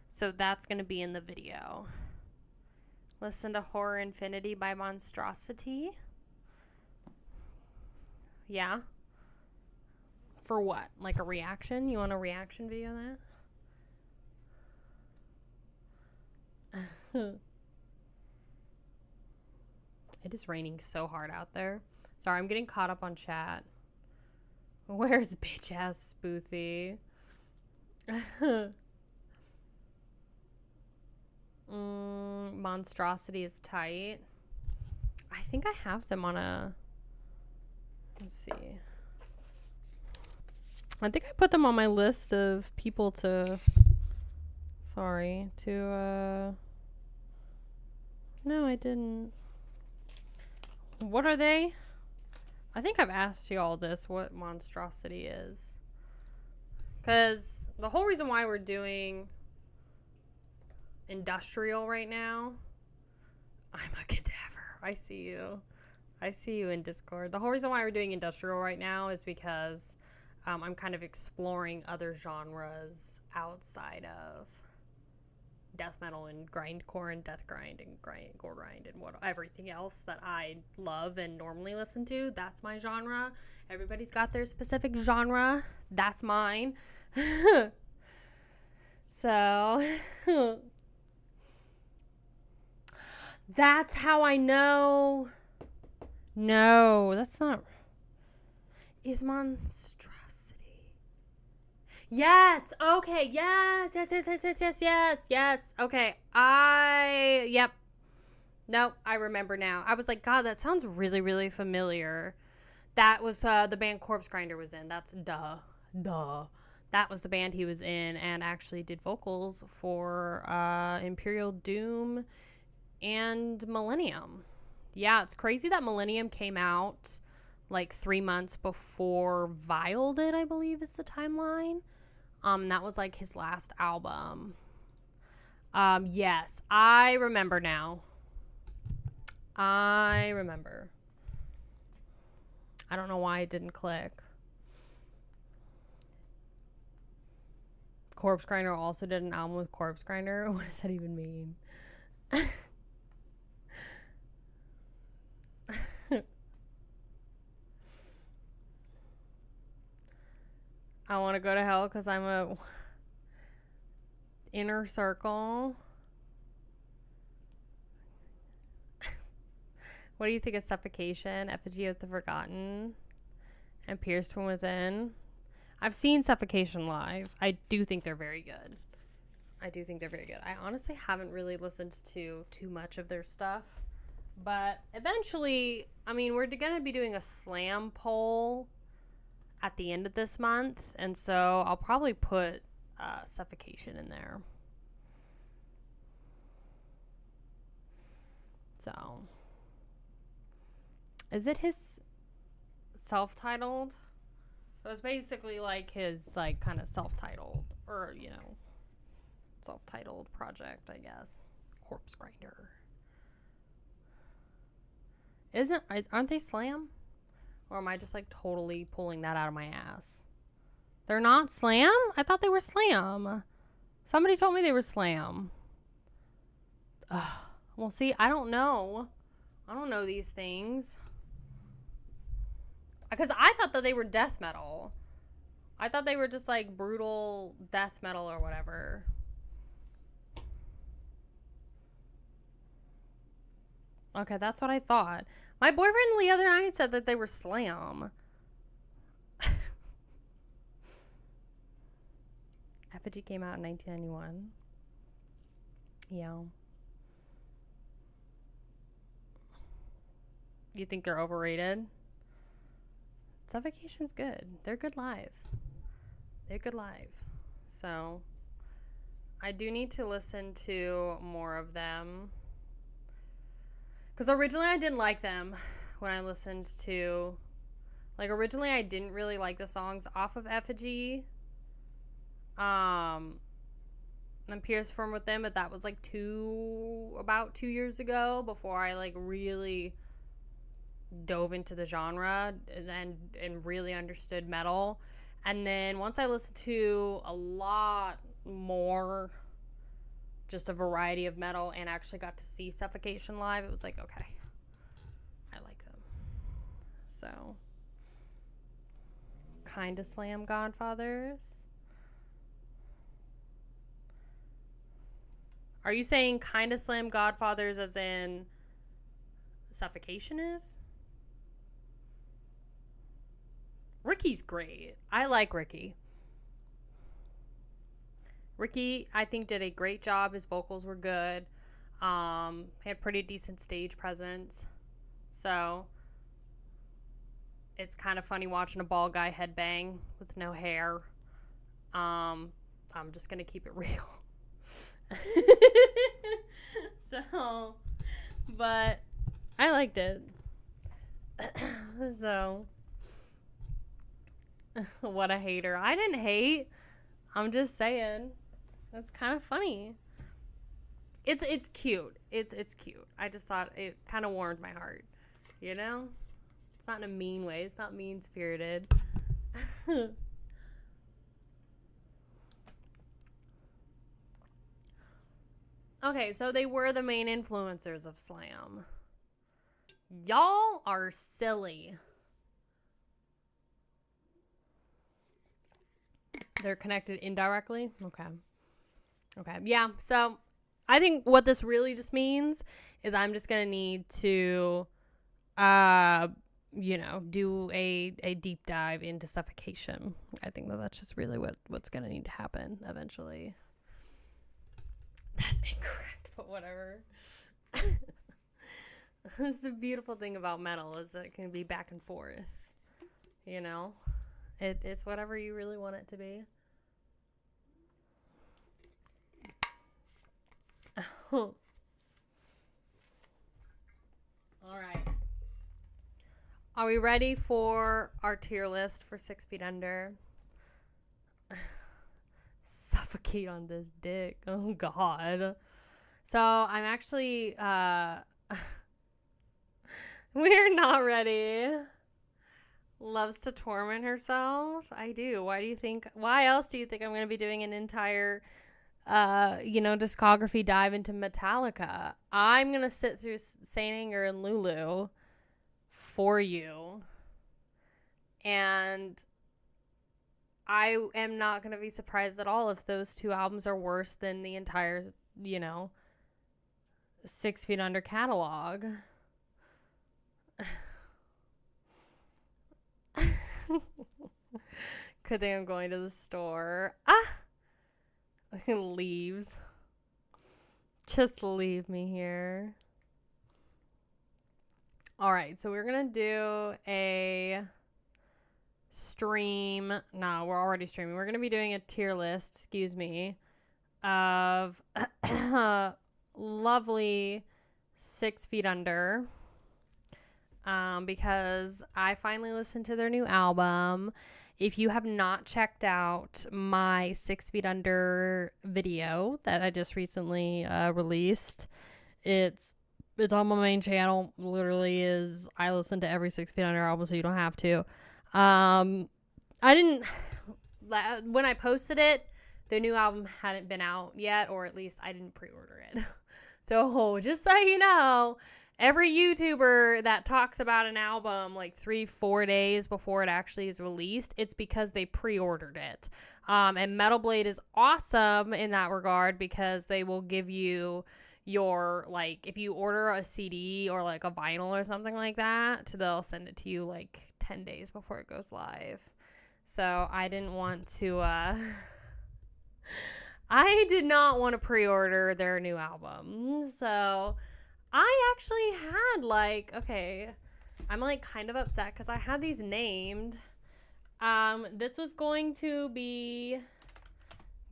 So that's going to be in the video. Listen to Horror Infinity by Monstrosity. Yeah. For what? Like a reaction? You want a reaction video of that? It is raining so hard out there. Sorry, I'm getting caught up on chat. Where's bitch ass Spoothy? Monstrosity is tight. I think I have them on a... Let's see. I think I put them on my list of people to... Sorry. To, No, I didn't. What are they? I think I've asked you all this, what Monstrosity is. Because the whole reason why we're doing industrial right now... I'm a cadaver. I see you. I see you in Discord. The whole reason why we're doing industrial right now is because I'm kind of exploring other genres outside of death metal and grindcore and death grind and gore grind and everything else that I love and normally listen to. That's my genre. Everybody's got their specific genre. That's mine. So that's how I know. No, that's not. Is Monstrosity. Yes. Okay. Yes. Okay. Yep. Nope. I remember now. I was like, God, that sounds really, really familiar. That was the band Corpse Grinder was in. That's duh. That was the band he was in and actually did vocals for Imperial Doom and Millennium. Yeah, it's crazy that Millennium came out like 3 months before Vile did, I believe is the timeline. That was like his last album. Yes, I remember now. I remember. I don't know why it didn't click. Corpse Grinder also did an album with Corpse Grinder. What does that even mean? I want to go to hell because I'm a inner circle. What do you think of Suffocation, Effigy of the Forgotten, and Pierced from Within? I've seen Suffocation live. I do think they're very good. I honestly haven't really listened to too much of their stuff. But eventually, I mean, we're going to be doing a slam poll at the end of this month. And so I'll probably put Suffocation in there. So, is it his self-titled? So it's basically like his, like, kind of self-titled, or, you know, self-titled project, I guess. Corpse Grinder. Aren't they Slam? Or am I just, like, totally pulling that out of my ass? They're not Slam? I thought they were Slam. Somebody told me they were Slam. Ugh. Well, see, I don't know. I don't know these things. Because I thought that they were death metal. I thought they were just, like, brutal death metal or whatever. Okay, that's what I thought. My boyfriend the other night said that they were Slam. Effigy came out in 1991. Yeah. You think they're overrated? Suffocation's good. They're good live. So, I do need to listen to more of them. Because originally I didn't like them when I listened to... Like, originally I didn't really like the songs off of Effigy. And Pierce Form with them, but that was, like, about 2 years ago before I, like, really dove into the genre and really understood metal. And then once I listened to a lot more, just a variety of metal, and actually got to see Suffocation live, it was like, okay, I like them. So, Kinda Slam Godfathers. Are you saying Kinda Slam Godfathers as in Suffocation is? Ricky's great. I like Ricky. Ricky, I think, did a great job. His vocals were good. He had pretty decent stage presence. So, it's kind of funny watching a bald guy headbang with no hair. I'm just going to keep it real. So, but I liked it. So, what a hater. I didn't hate. I'm just saying. That's kind of funny. It's cute. It's cute. I just thought it kind of warmed my heart. You know? It's not in a mean way. It's not mean-spirited. Okay, so they were the main influencers of Slam. Y'all are silly. They're connected indirectly? Okay. Yeah, so I think what this really just means is I'm just going to need to, do a deep dive into Suffocation. I think that's just really what's going to need to happen eventually. That's incorrect, but whatever. This is the beautiful thing about metal is that it can be back and forth. You know? It's whatever you really want it to be. All right. Are we ready for our tier list for 6 Feet Under? Suffocate on this dick. Oh, God. So, I'm actually, we're not ready. Loves to torment herself. I do. Why else do you think I'm going to be doing an entire, discography dive into Metallica? I'm going to sit through Saint Anger and Lulu for you. And I am not going to be surprised at all if those two albums are worse than the entire, 6 Feet Under catalog. Good thing I'm going to the store. Leaves. Just leave me here. All right, so we're going to do a stream. No, we're already streaming. We're going to be doing a tier list, excuse me, of lovely 6 Feet Under. Because I finally listened to their new album. If you have not checked out my 6 Feet Under video that I just recently released, it's on my main channel. Literally is, I listen to every 6 Feet Under album, so you don't have to. When I posted it, the new album hadn't been out yet, or at least I didn't pre-order it. So just so you know, every YouTuber that talks about an album like 3-4 days before it actually is released, it's because they pre-ordered it. And Metal Blade is awesome in that regard because they will give you your, like, if you order a CD or like a vinyl or something like that, they'll send it to you like 10 days before it goes live. So I didn't want to, I did not want to pre-order their new album. So I actually had like, okay, I'm like kind of upset because I had these named. This was going to be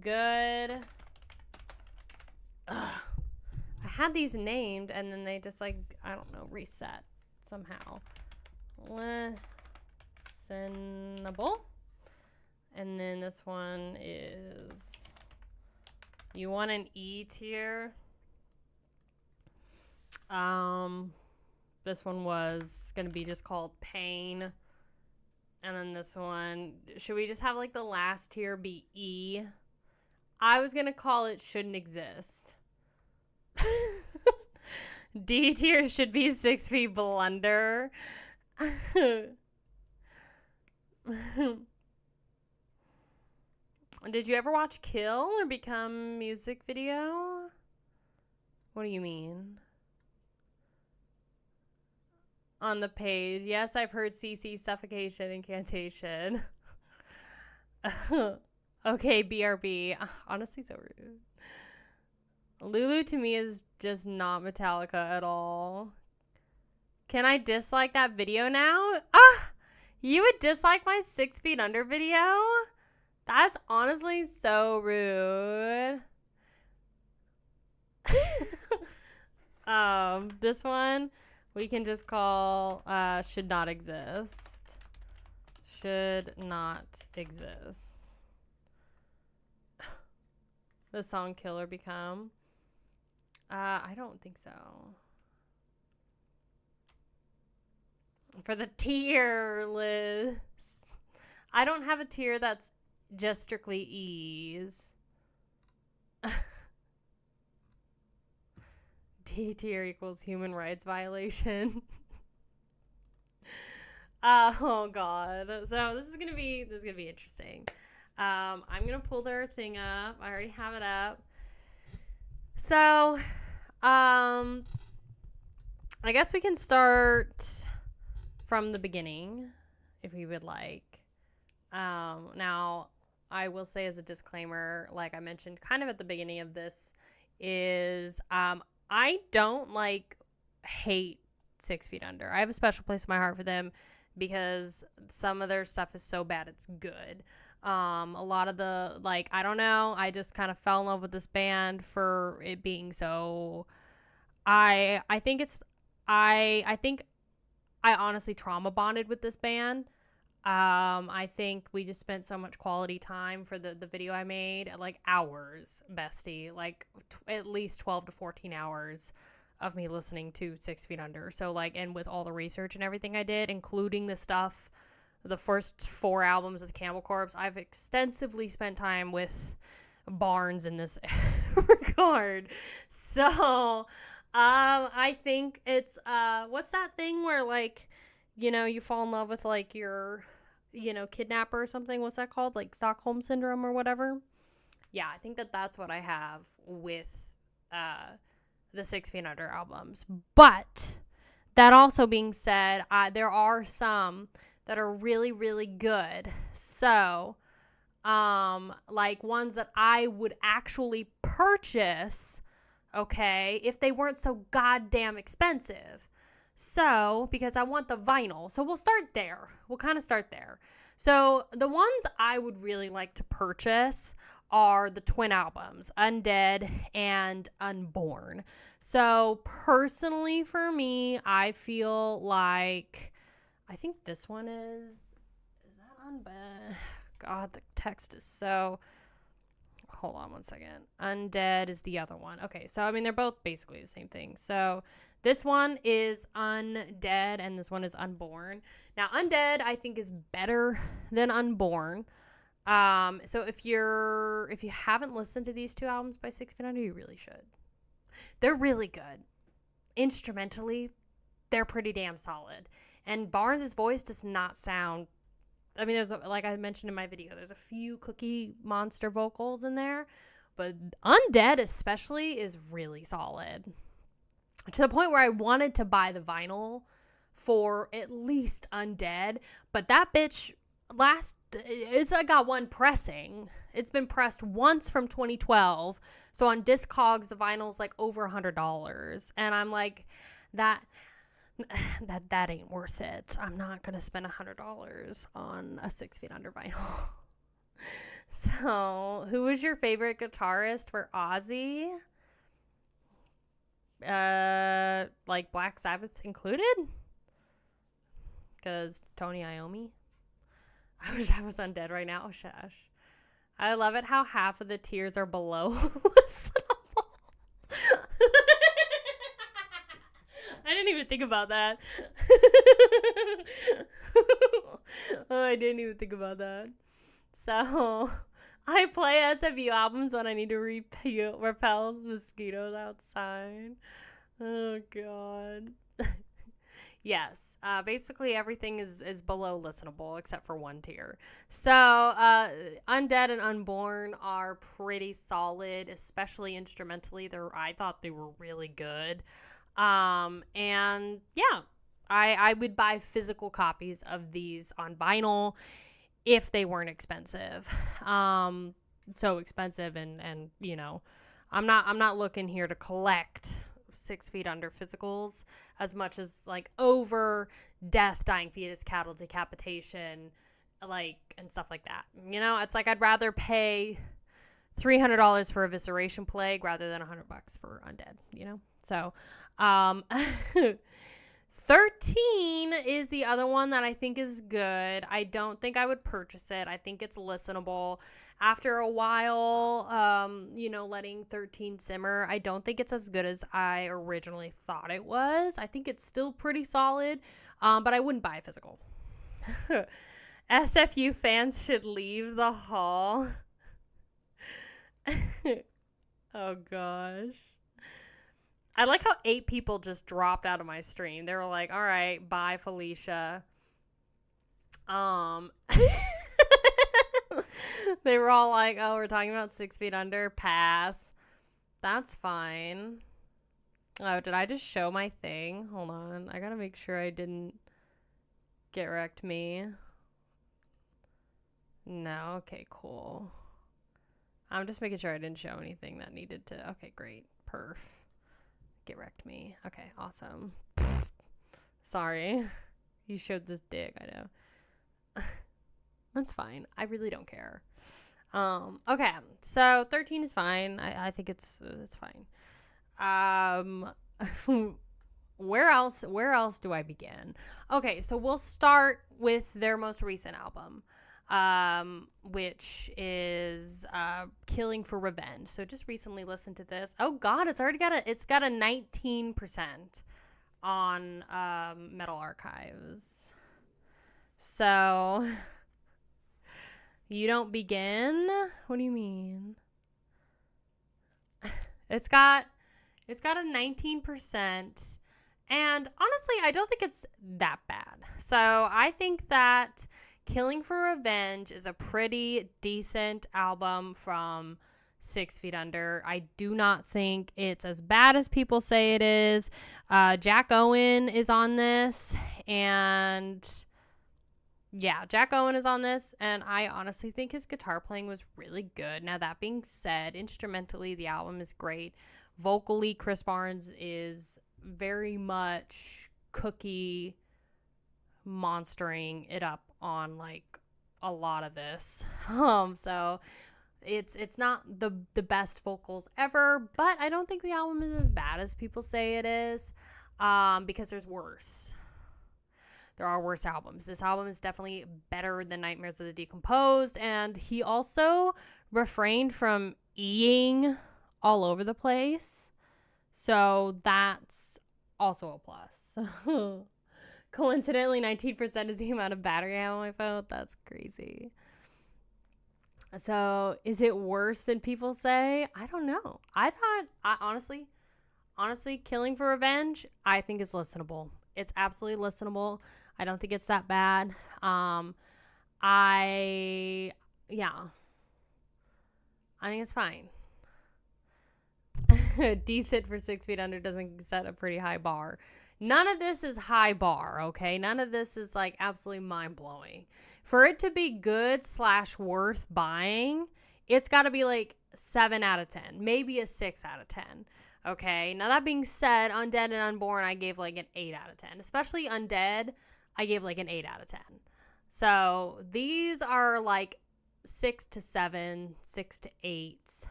good. Ugh. I had these named and then they just like, I don't know, reset somehow. Listenable. And then this one is, you want an E tier? This one was gonna be just called Pain. And then this one, should we just have like the last tier be E? I was gonna call it Shouldn't Exist. D tier should be 6 Feet Blunder. Did you ever watch Kill or Become music video? What do you mean? On the page. Yes, I've heard CC Suffocation Incantation. Okay, BRB. Honestly, so rude. Lulu to me is just not Metallica at all. Can I dislike that video now? You would dislike my 6 Feet Under video? That's honestly so rude. This one we can just call Should Not Exist. Should not exist. The song Kill or Become. I don't think so. For the tier list, I don't have a tier that's just strictly E's. D tier equals human rights violation. Oh god. So this is gonna be interesting. I'm gonna pull their thing up. I already have it up. So, I guess we can start from the beginning if we would like. Now, I will say as a disclaimer, like I mentioned kind of at the beginning of this, is I don't hate 6 Feet Under. I have a special place in my heart for them because some of their stuff is so bad it's good. A lot of the, I don't know, I just kind of fell in love with this band for it being so, I think I honestly trauma bonded with this band. I think we just spent so much quality time for the video I made, hours, bestie, at least 12 to 14 hours of me listening to 6 Feet Under. So and with all the research and everything I did, including the stuff, the first 4 albums of Cannibal Corpse, I've extensively spent time with Barnes in this regard. So, I think it's, what's that thing where, you fall in love with, your, kidnapper or something? What's that called? Stockholm Syndrome or whatever? Yeah, I think that's what I have with, the 6 Feet Under albums. But, that also being said, there are some that are really, really good. So, like ones that I would actually purchase, okay, if they weren't so goddamn expensive. So, because I want the vinyl. So we'll start there. We'll kind of start there. So the ones I would really like to purchase are the twin albums, Undead and Unborn. So personally for me, I feel like, I think this one is that Undead? God, the text is so, hold on one second. Undead is the other one. Okay, so I mean, they're both basically the same thing. So this one is Undead and this one is Unborn. Now, Undead I think is better than Unborn. So if you haven't listened to these two albums by 6 Feet Under, you really should. They're really good. Instrumentally, they're pretty damn solid. And Barnes' voice does not sound, I mean, like I mentioned in my video, there's a few Cookie Monster vocals in there, but Undead especially is really solid. To the point where I wanted to buy the vinyl for at least Undead, but that bitch I got one pressing. It's been pressed once from 2012. So on Discogs, the vinyl's like over $100. And I'm like, that ain't worth it. I'm not going to spend $100 on a 6 Feet Under vinyl. So, who was your favorite guitarist for Ozzy? Like Black Sabbath included? Because Tony Iommi. I wish I was Undead right now. Oh, shush. I love it how half of the tiers are below listenable. I didn't even think about that. Oh, I didn't even think about that. So, I play SFU albums when I need to repel mosquitoes outside. Oh, God. Yes, basically everything is below listenable except for one tier. So, Undead and Unborn are pretty solid, especially instrumentally. I thought they were really good. And yeah, I would buy physical copies of these on vinyl if they weren't expensive. So expensive and you know, I'm not looking here to collect 6 Feet Under physicals as much as like over death, dying fetus, cattle decapitation, like, and stuff like that. You know, it's like I'd rather pay $300 for Evisceration Plague rather than $100 for Undead, you know? So, 13 is the other one that I think is good. I don't think I would purchase it. I think it's listenable. After a while, you know, letting 13 simmer, I don't think it's as good as I originally thought it was. I think it's still pretty solid, but I wouldn't buy a physical. SFU fans should leave the hall. Oh, gosh. I like how 8 people just dropped out of my stream. They were like, all right, bye, Felicia. They were all like, oh, we're talking about 6 Feet Under. Pass. That's fine. Oh, did I just show my thing? Hold on. I gotta make sure I didn't get wrecked me. No. Okay, cool. I'm just making sure I didn't show anything that needed to. Okay, great. Perf. Get wrecked me. Okay, awesome. Sorry. You showed this dick, I know. That's fine. I really don't care. Okay, so 13 is fine. I think it's fine. Where else do I begin? Okay, so we'll start with their most recent album, which is Killing for Revenge. So just recently listened to this. Oh God, it's got a 19% on Metal Archives. So you don't begin? What do you mean? It's got a 19%. And honestly, I don't think it's that bad. So I think that Killing for Revenge is a pretty decent album from 6 Feet Under. I do not think it's as bad as people say it is. Jack Owen is on this, and yeah, Jack Owen is on this, and I honestly think his guitar playing was really good. Now, that being said, instrumentally, the album is great. Vocally, Chris Barnes is very much Cookie monstering it up on, like, a lot of this. So it's not the best vocals ever, but I don't think the album is as bad as people say it is, because there's worse. There are worse albums. This album is definitely better than Nightmares of the Decomposed, and he also refrained from eeing all over the place, so that's also a plus. Coincidentally, 19% is the amount of battery I have on my phone. That's crazy. So, is it worse than people say? I don't know. Honestly, Killing for Revenge, I think is listenable. It's absolutely listenable. I don't think it's that bad. I think it's fine. Decent for 6 Feet Under doesn't set a pretty high bar. None of this is high bar, okay? None of this is, like, absolutely mind-blowing. For it to be good / worth buying, it's got to be, like, 7 out of 10. Maybe a 6 out of 10, okay? Now, that being said, Undead and Unborn, I gave, like, an 8 out of 10. Especially Undead, I gave, like, an 8 out of 10. So, these are, like, 6 to 7, 6 to 8,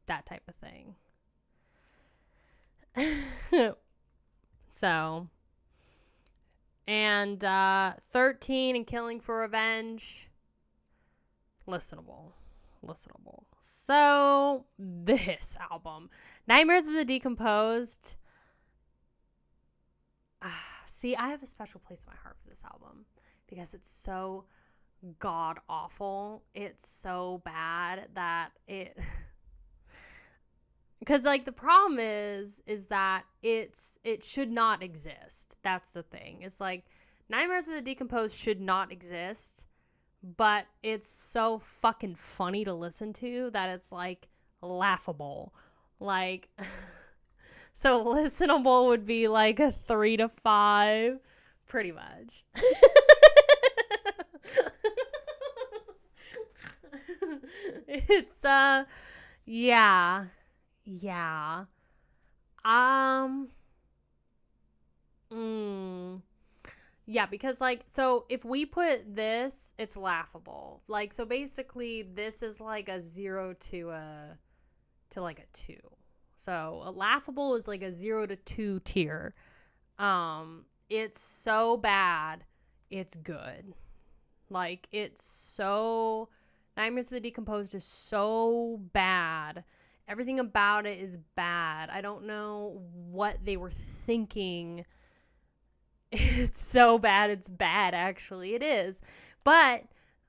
that type of thing. So, and 13 and Killing for Revenge, listenable. So, this album, Nightmares of the Decomposed. See, I have a special place in my heart for this album because it's so god awful. It's so bad that it... Because, like, the problem is that it should not exist. That's the thing. It's like, Nightmares of the Decomposed should not exist, but it's so fucking funny to listen to that it's, like, laughable. Like, so listenable would be, like, a 3 to 5, pretty much. It's, yeah. Yeah. Yeah, because, like, so if we put this, it's laughable. Like, so basically this is like a 0 to like a 2. So a laughable is like a 0 to 2 tier. It's so bad, it's good. Like, it's so... Nightmares of the Decomposed is so bad. Everything about it is bad. I don't know what they were thinking. It's so bad. It's bad, actually. It is. But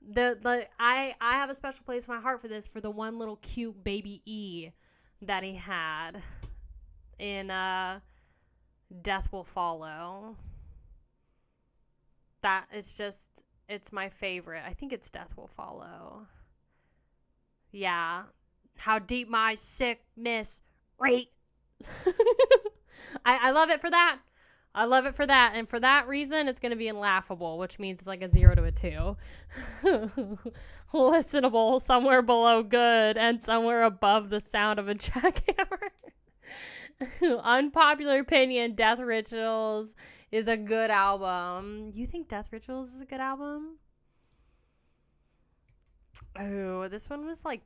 I have a special place in my heart for this, for the one little cute baby E that he had in Death Will Follow. That is just, it's my favorite. I think it's Death Will Follow. Yeah. How deep my sickness rate. I love it for that. I love it for that. And for that reason, it's going to be in laughable, which means it's like a 0 to a 2. Listenable, somewhere below good, and somewhere above the sound of a jackhammer. Unpopular opinion, Death Rituals is a good album. You think Death Rituals is a good album? Oh, this one was like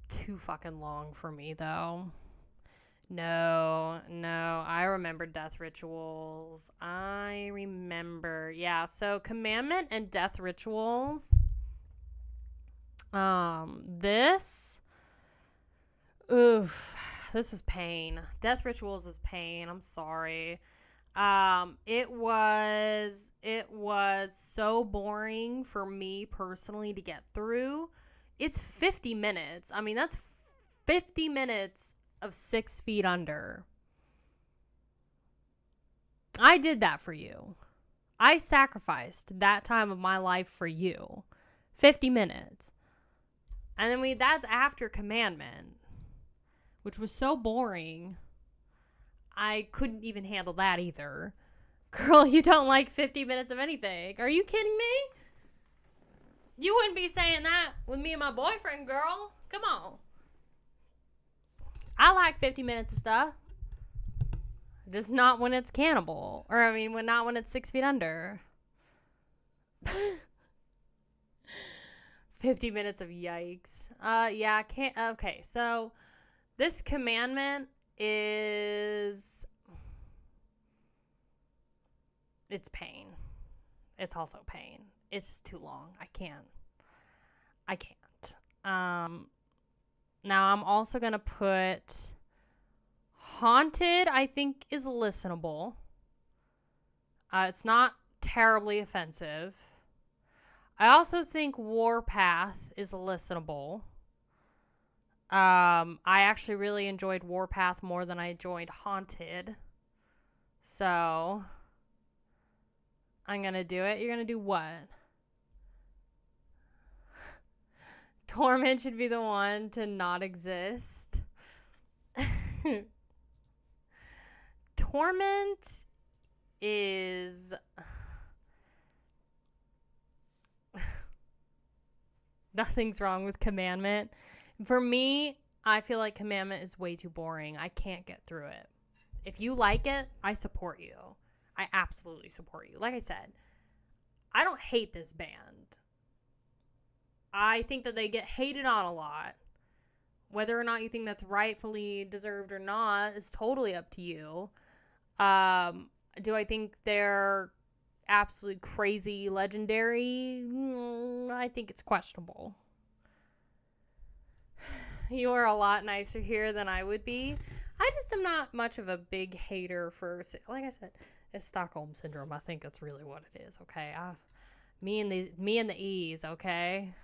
too fucking long for me, though. No, I remember Death Rituals. I remember. Yeah, so Commandment and Death Rituals. This is pain. Death Rituals is pain. I'm sorry. It was so boring for me personally to get through. It's 50 minutes. I mean, that's 50 minutes of 6 Feet Under. I did that for you. I sacrificed that time of my life for you. 50 minutes. And then that's after Commandment, which was so boring. I couldn't even handle that either. Girl, you don't like 50 minutes of anything. Are you kidding me? You wouldn't be saying that with me and my boyfriend, girl. Come on. I like 50 minutes of stuff. Just not when it's Cannibal. Or, not when it's 6 Feet Under. 50 minutes of yikes. Yeah, I can't. Okay, so this commandment is. It's pain. It's also pain. It's just too long. I can't. Now I'm also going to put Haunted, I think, is listenable. It's not terribly offensive. I also think Warpath is listenable. I actually really enjoyed Warpath more than I enjoyed Haunted. So I'm going to do it. You're going to do what? Torment should be the one to not exist. Torment is... Nothing's wrong with Commandment. For me, I feel like Commandment is way too boring. I can't get through it. If you like it, I support you. I absolutely support you. Like I said, I don't hate this band. I think that they get hated on a lot. Whether or not you think that's rightfully deserved or not is totally up to you. Do I think they're absolutely crazy legendary? I think it's questionable. You are a lot nicer here than I would be. I just am not much of a big hater for, like I said, it's Stockholm Syndrome. I think that's really what it is, okay? Me and the E's, okay?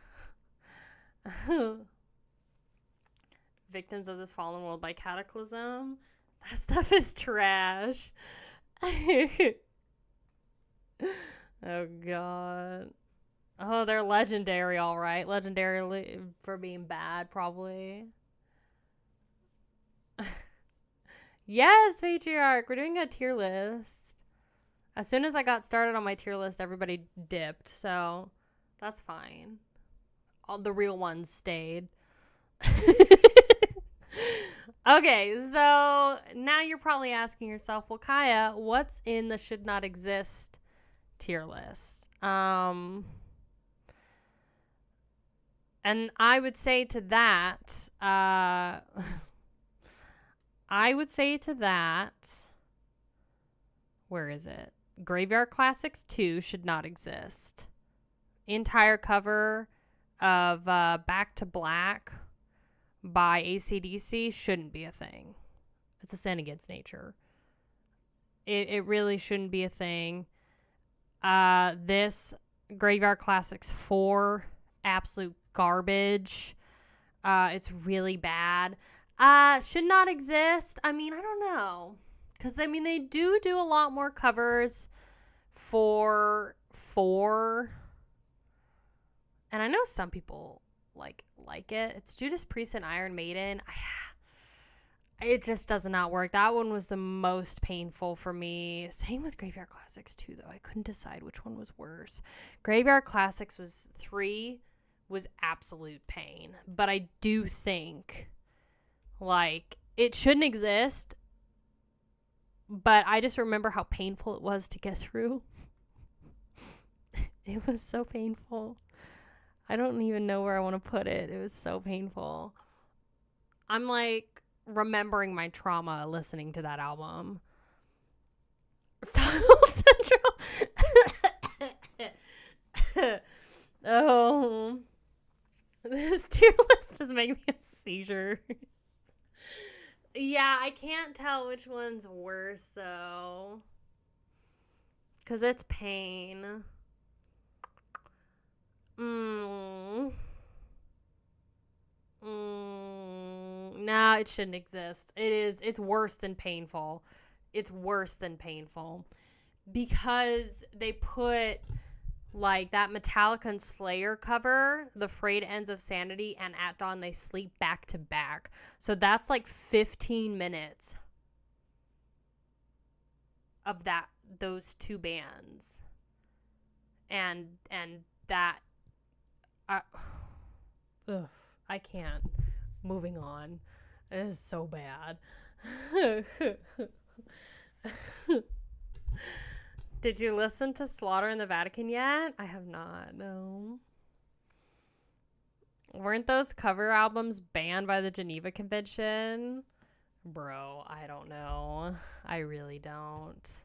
Victims of this fallen world by Cataclysm. That stuff is trash. Oh, God. Oh, they're legendary, all right. Legendary for being bad, probably. Yes, Patriarch. We're doing a tier list. As soon as I got started on my tier list, everybody dipped, so that's fine. All the real ones stayed. Okay, so now you're probably asking yourself, well, Kaya, what's in the should not exist tier list? And I would say to that, where is it? Graveyard Classics 2 should not exist. Entire cover of Back to Black by AC/DC shouldn't be a thing. It's a sin against nature. It really shouldn't be a thing. This Graveyard Classics 4, absolute garbage. It's really bad. Should not exist. I don't know. Because, they do a lot more covers for 4. And I know some people like it. It's Judas Priest and Iron Maiden. It just does not work. That one was the most painful for me. Same with Graveyard Classics 2, though. I couldn't decide which one was worse. Graveyard Classics 3 was absolute pain. But I do think, it shouldn't exist. But I just remember how painful it was to get through. It was so painful. I don't even know where I want to put it. It was so painful. I'm remembering my trauma listening to that album. Stockholm Central. Oh. This tier list is making me have a seizure. Yeah, I can't tell which one's worse, though. Because it's pain. Nah, it shouldn't exist. It's worse than painful. It's worse than painful. Because they put, that Metallica and Slayer cover, The Frayed Ends of Sanity, and At Dawn They Sleep back to back. So that's 15 minutes of those two bands. And that Ugh, I can't. Moving on. It is so bad. Did you listen to Slaughter in the Vatican yet? I have not, no. Weren't those cover albums banned by the Geneva Convention? Bro, I don't know. I really don't.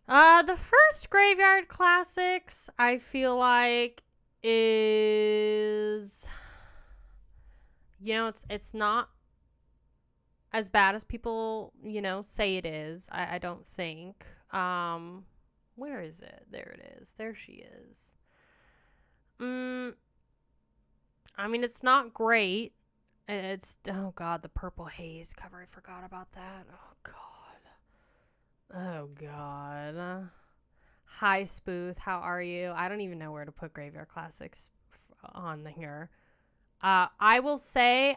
The first Graveyard Classics, I feel like, is, you know, it's not as bad as people, you know, say it is. I don't think. Where is it? There it is. There she is. I mean, it's not great. It's, oh God, the Purple Haze cover. I forgot about that. Oh God. Oh God. Hi, Spooth. How are you? I don't even know where to put Graveyard Classics on here. I will say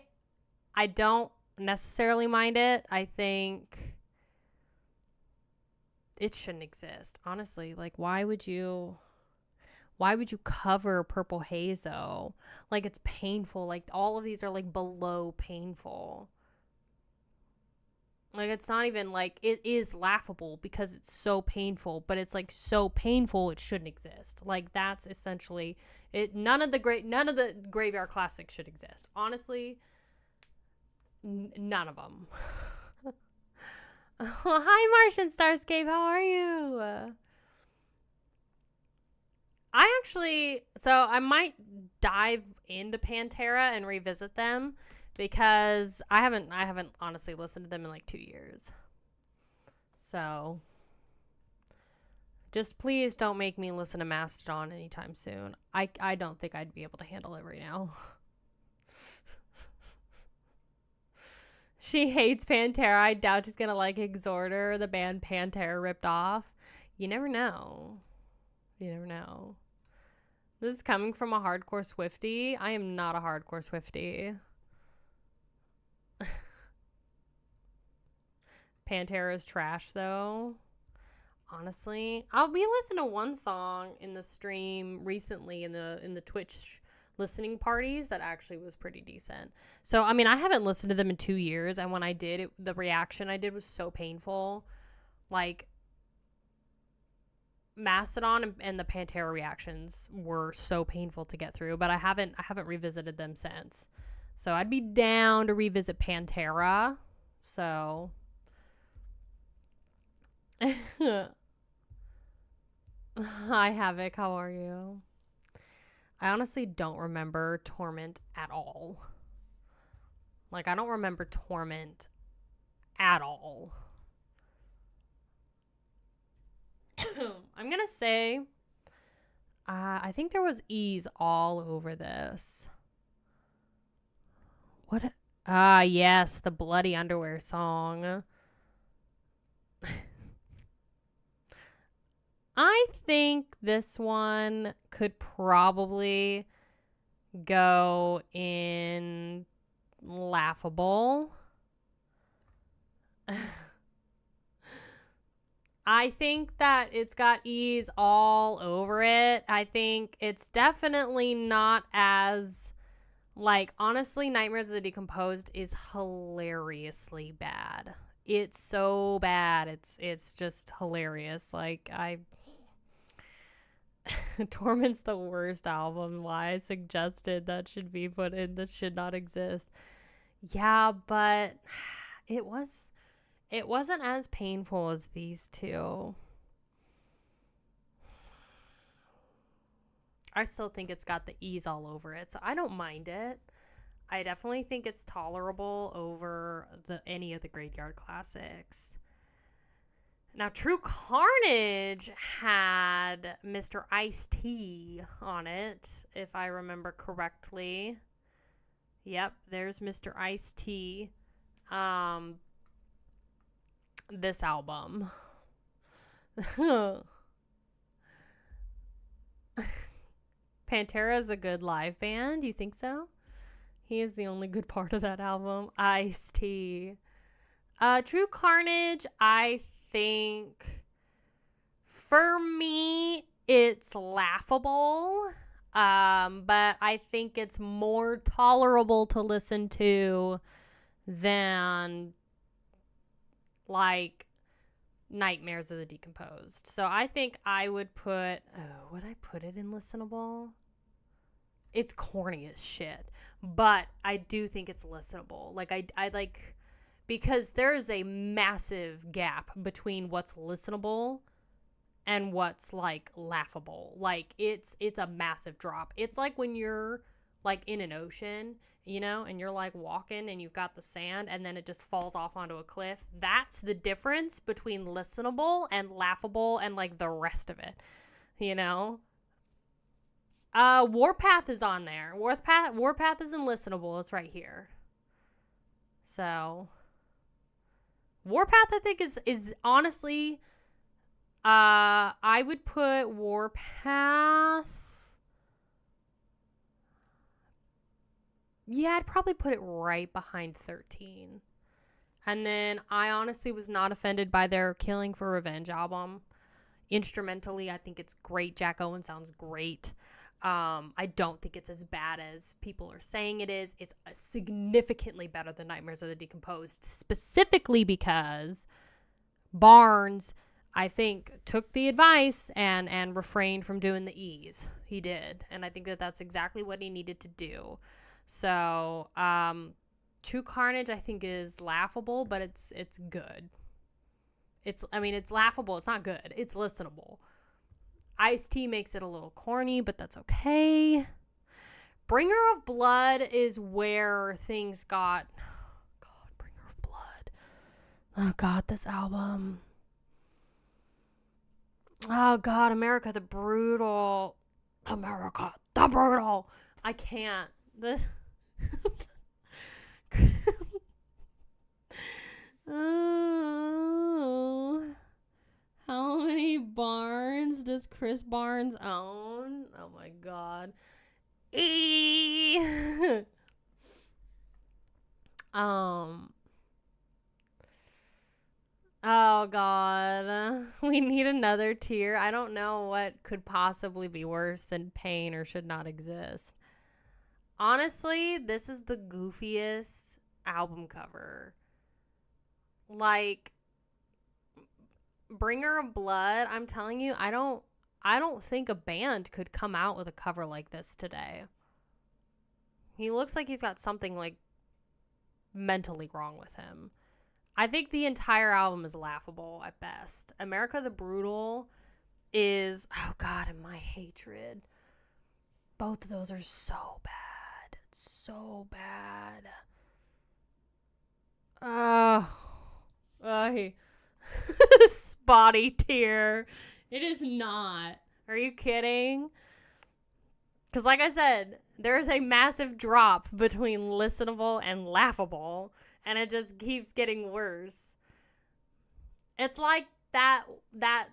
I don't necessarily mind it. I think it shouldn't exist. Honestly, like, why would you cover Purple Haze though? Like, it's painful. Like, all of these are like below painful. Like, it's not even like, it is laughable because it's so painful, but it's like so painful it shouldn't exist. Like, that's essentially it. None of the Graveyard Classics should exist. Honestly, none of them. Hi, Martian Starscape. How are you? I might dive into Pantera and revisit them because I haven't honestly listened to them in like 2 years. So just please don't make me listen to Mastodon anytime soon. I don't think I'd be able to handle it right now. She hates Pantera. I doubt she's gonna like Exhorter, the band Pantera ripped off. You never know. You never know. This is coming from a hardcore Swiftie. I am not a hardcore Swiftie. Pantera is trash, though. Honestly, we listened to one song in the stream recently in the Twitch listening parties that actually was pretty decent. So, I mean, I haven't listened to them in 2 years, and when I did, the reaction I did was so painful. Like, Mastodon and the Pantera reactions were so painful to get through, but I haven't revisited them since. So I'd be down to revisit Pantera. So hi Havoc, how are you? I honestly don't remember Torment at all. Like, I don't remember Torment at all. I'm gonna say I think there was ease all over this. What? Yes, the Bloody Underwear song. I think this one could probably go in laughable. I think that it's got ease all over it. I think it's definitely not as, like, honestly, Nightmares of the Decomposed is hilariously bad. It's so bad. It's just hilarious. Like, Torment's the worst album. Why I suggested that should be put in that should not exist. Yeah, but it wasn't as painful as these two. I still think it's got the ease all over it, so I don't mind it. I definitely think it's tolerable over any of the Graveyard Classics. Now, True Carnage had Mr. Ice-T on it, if I remember correctly. Yep, there's Mr. Ice-T. This album. Pantera is a good live band. You think so? He is the only good part of that album. Ice-T. True Carnage, I think, for me, it's laughable. But I think it's more tolerable to listen to than like Nightmares of the Decomposed. So I think I would would I put it in listenable? It's corny as shit, but I do think it's listenable. Like I like, because there is a massive gap between what's listenable and what's like laughable. Like it's a massive drop. It's like when you're like in an ocean, and you're like walking and you've got the sand and then it just falls off onto a cliff. That's the difference between listenable and laughable and like the rest of it, Warpath is on there. Warpath isn't listenable. It's right here. So Warpath, I think, is honestly, I would put Warpath. Yeah, I'd probably put it right behind 13. And then I honestly was not offended by their Killing for Revenge album. Instrumentally, I think it's great. Jack Owen sounds great. I don't think it's as bad as people are saying it is. It's significantly better than Nightmares of the Decomposed, specifically because Barnes, I think, took the advice and refrained from doing the E's. He did. And I think that's exactly what he needed to do. So, True Carnage, I think, is laughable, but it's good. It's laughable. It's not good. It's listenable. Ice-T makes it a little corny, but that's okay. Bringer of Blood is where things got... God, Bringer of Blood. Oh, God, this album. Oh, God, America the Brutal. America the Brutal. I can't. Oh, how many barns does Chris Barnes own? Oh my God. Oh God. We need another tier. I don't know what could possibly be worse than Pain or Should Not Exist. Honestly, this is the goofiest album cover. Like, Bringer of Blood, I'm telling you, I don't think a band could come out with a cover like this today. He looks like he's got something like mentally wrong with him. I think the entire album is laughable at best. America the Brutal is, oh God, and My Hatred. Both of those are so bad. So bad. Spotty tier. It is not. Are you kidding? Because like I said, there is a massive drop between listenable and laughable, and it just keeps getting worse. It's like that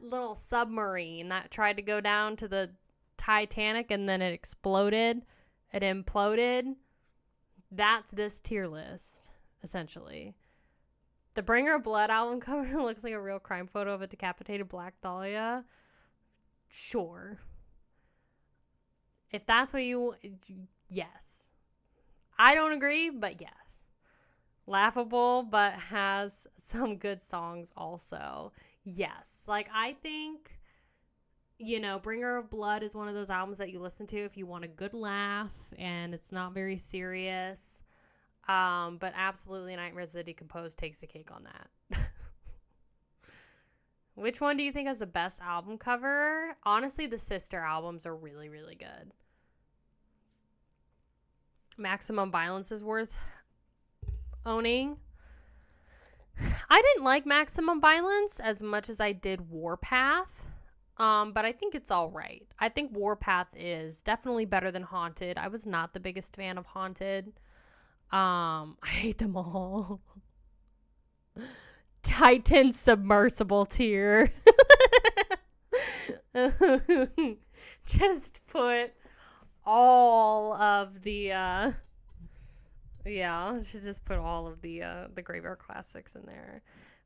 little submarine that tried to go down to the Titanic and then it exploded. It imploded. That's this tier list, essentially. The Bringer of Blood album cover looks like a real crime photo of a decapitated Black Dahlia. Sure. If that's what yes. I don't agree, but yes. Laughable, but has some good songs also. Yes. Like, I think, Bringer of Blood is one of those albums that you listen to if you want a good laugh and it's not very serious. But absolutely Nightmares of the Decomposed takes the cake on that. Which one do you think has the best album cover? Honestly, the sister albums are really, really good. Maximum Violence is worth owning. I didn't like Maximum Violence as much as I did Warpath. But I think it's all right. I think Warpath is definitely better than Haunted. I was not the biggest fan of Haunted. I hate them all. Titan Submersible tier. Just put all of the should just put all of the Graveyard Classics in there.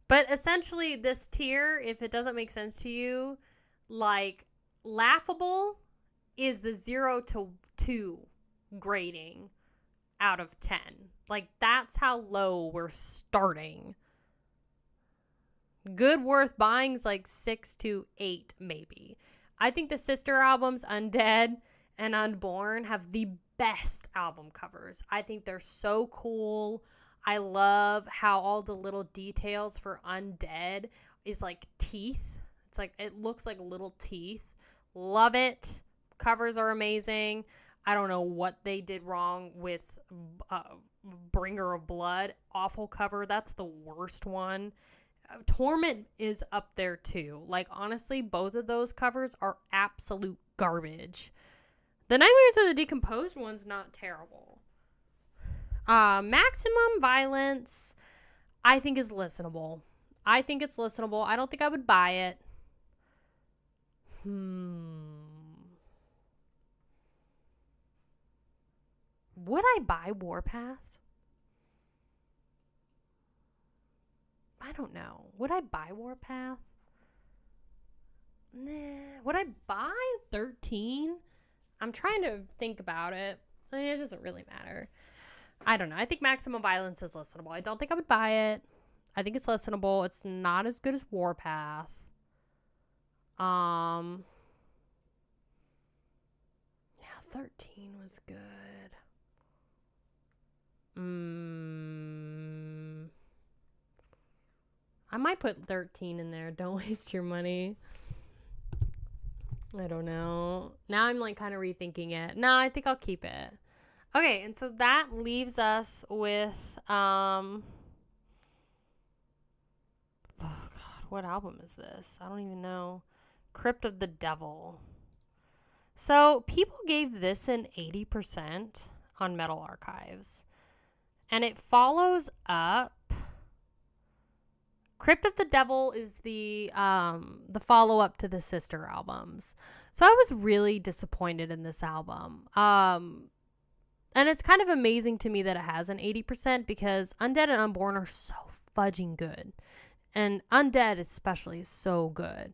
But essentially this tier, if it doesn't make sense to you, like, laughable is the 0 to 2 grading out of 10. Like, that's how low we're starting. Good worth buying's like 6 to 8 maybe. I think the sister albums, Undead and Unborn, have the best album covers. I think they're so cool. I love how all the little details for Undead is like teeth. It's like, it looks like little teeth. Love it. Covers are amazing. I don't know what they did wrong with Bringer of Blood. Awful cover. That's the worst one. Torment is up there too. Like, honestly, both of those covers are absolute garbage. The Nightmares of the Decomposed one's not terrible. Maximum Violence, I think, is listenable. I think it's listenable. I don't think I would buy it. Would I buy Warpath? I don't know. Would I buy Warpath? Nah. Would I buy 13? I'm trying to think about it. I mean, it doesn't really matter. I don't know. I think Maximum Violence is listenable. I don't think I would buy it. I think it's listenable. It's not as good as Warpath. Yeah, 13 was good. I might put 13 in there. Don't waste your money. I don't know. Now I'm like kind of rethinking it. No, I think I'll keep it. Okay, and so that leaves us with oh god, what album is this? I don't even know. Crypt of the Devil. So people gave this an 80% on Metal Archives. And it follows up. Crypt of the Devil is the follow-up to the sister albums. So I was really disappointed in this album. And it's kind of amazing to me that it has an 80% because Undead and Unborn are so fudging good. And Undead especially is so good.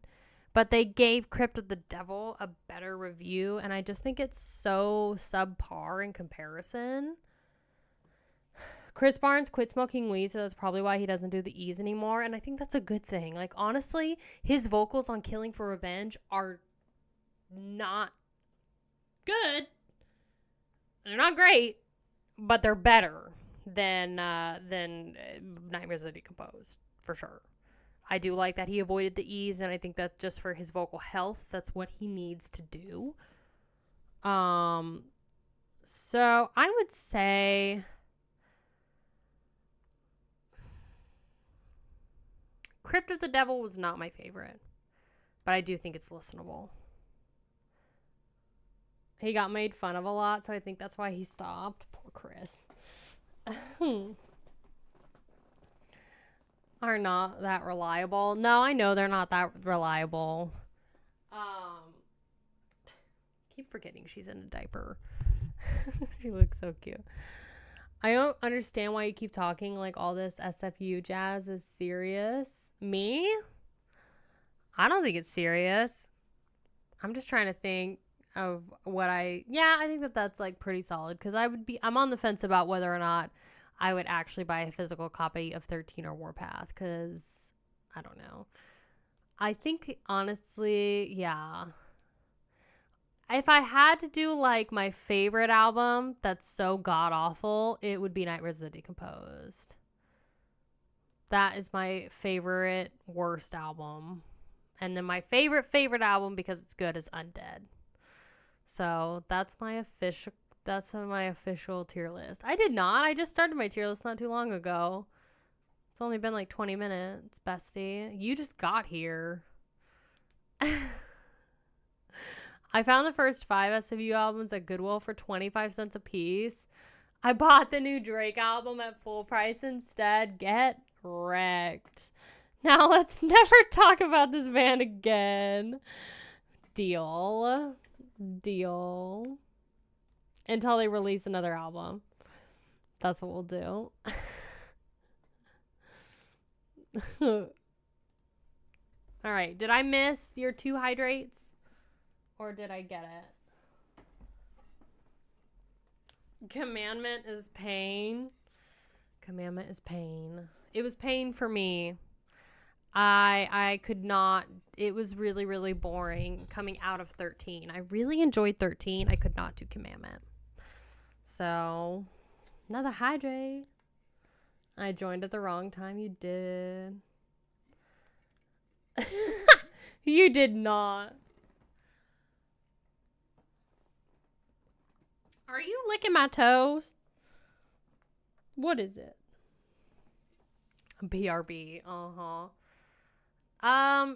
But they gave Crypt of the Devil a better review, and I just think it's so subpar in comparison. Chris Barnes quit smoking weed, so that's probably why he doesn't do the E's anymore, and I think that's a good thing. Like, honestly, his vocals on Killing for Revenge are not good. They're not great, but they're better than Nightmares of the Decomposed, for sure. I do like that he avoided the E's, and I think that just for his vocal health, that's what he needs to do. So I would say Crypt of the Devil was not my favorite, but I do think it's listenable. He got made fun of a lot, so I think that's why he stopped. Poor Chris. Are not that reliable. No, I know they're not that reliable. Keep forgetting she's in a diaper. She looks so cute. I don't understand why you keep talking like all this SFU jazz is serious. Me? I don't think it's serious. I'm just trying to think of what I think that's like pretty solid because I'm on the fence about whether or not I would actually buy a physical copy of 13 or Warpath because I don't know. I think honestly, yeah. If I had to do like my favorite album that's so god awful, it would be Nightmares of the Decomposed. That is my favorite worst album. And then my favorite album because it's good is Undead. So that's my official tier list. I just started my tier list not too long ago. It's only been like 20 minutes, bestie. You just got here. I found the first 5 SFU albums at Goodwill for 25 cents a piece. I bought the new Drake album at full price instead. Get wrecked. Now let's never talk about this band again. Deal. Until they release another album. That's what we'll do. All right. Did I miss your 2 hydrates? Or did I get it? Commandment is pain. Commandment is pain. It was pain for me. I could not. It was really, really boring coming out of 13. I really enjoyed 13. I could not do Commandment. So, another hydrate. I joined at the wrong time. You did. You did not. Are you licking my toes? What is it? BRB.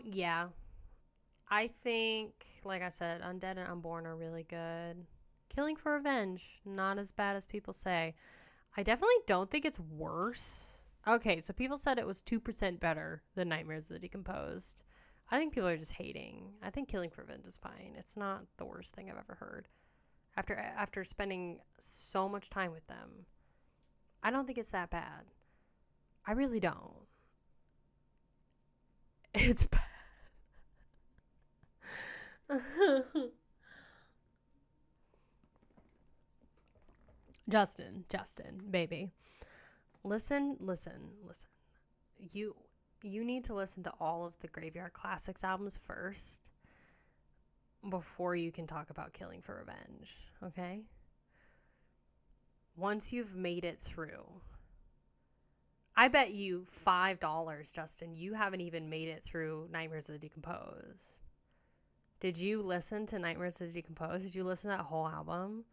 Yeah. I think, like I said, Undead and Unborn are really good. Killing for Revenge, not as bad as people say. I definitely don't think it's worse. Okay, so people said it was 2% better than Nightmares of the Decomposed. I think people are just hating. I think Killing for Revenge is fine. It's not the worst thing I've ever heard. After spending so much time with them, I don't think it's that bad. I really don't. It's bad. Justin, baby. Listen. You need to listen to all of the Graveyard Classics albums first before you can talk about Killing for Revenge, okay? Once you've made it through. I bet you $5, Justin, you haven't even made it through Nightmares of the Decomposed. Did you listen to Nightmares of the Decomposed? Did you listen to that whole album?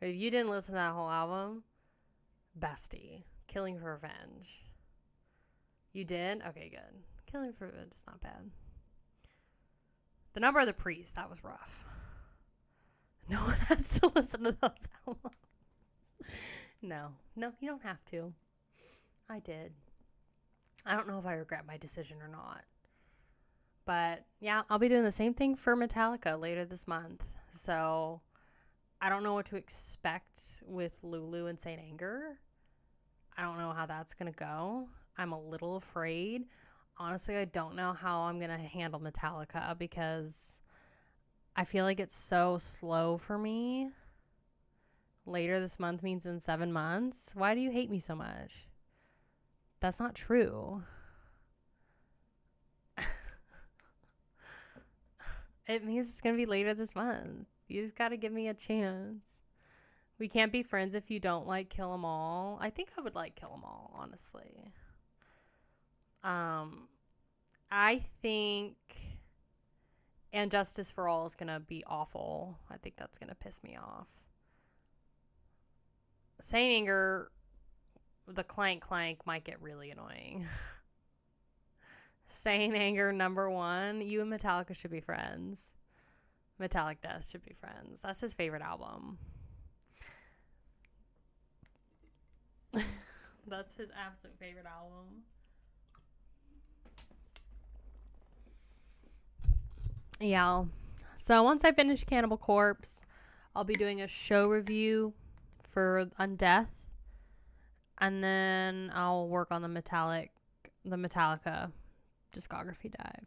If you didn't listen to that whole album, bestie, Killing for Revenge. You did? Okay, good. Killing for Revenge is not bad. The Number of the Priest, that was rough. No one has to listen to those albums. No, you don't have to. I did. I don't know if I regret my decision or not. But yeah, I'll be doing the same thing for Metallica later this month. So I don't know what to expect with Lulu and Saint Anger. I don't know how that's going to go. I'm a little afraid. Honestly, I don't know how I'm going to handle Metallica because I feel like it's so slow for me. Later this month means in 7 months. Why do you hate me so much? That's not true. It means it's going to be later this month. You just got to give me a chance. We can't be friends if you don't like Kill 'Em All. I think I would like Kill 'Em All, honestly. I think And Justice for All is going to be awful. I think that's going to piss me off. Saint Anger, the clank might get really annoying. Saint Anger #1, you and Metallica should be friends. Metallic Death should be friends. That's his favorite album. That's his absolute favorite album. Yeah. So once I finish Cannibal Corpse, I'll be doing a show review for Undeath. And then I'll work on the Metallica discography dive.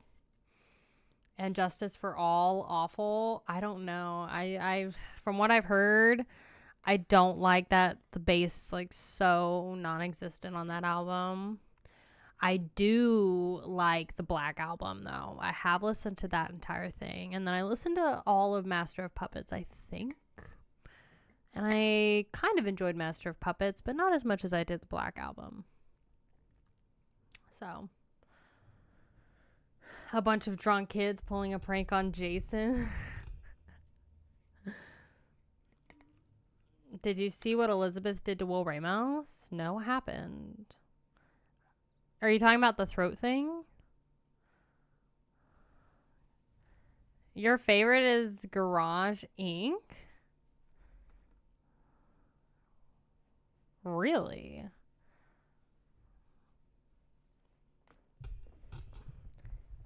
And Justice for All, awful. I don't know. I've from what I've heard, I don't like that the bass is like so non-existent on that album. I do like the Black Album though. I have listened to that entire thing, and then I listened to all of Master of Puppets, I think. And I kind of enjoyed Master of Puppets, but not as much as I did the Black Album. So, a bunch of drunk kids pulling a prank on Jason. Did you see what Elizabeth did to Will Ramos? No, what happened? Are you talking about the throat thing? Your favorite is Garage Inc.? Really?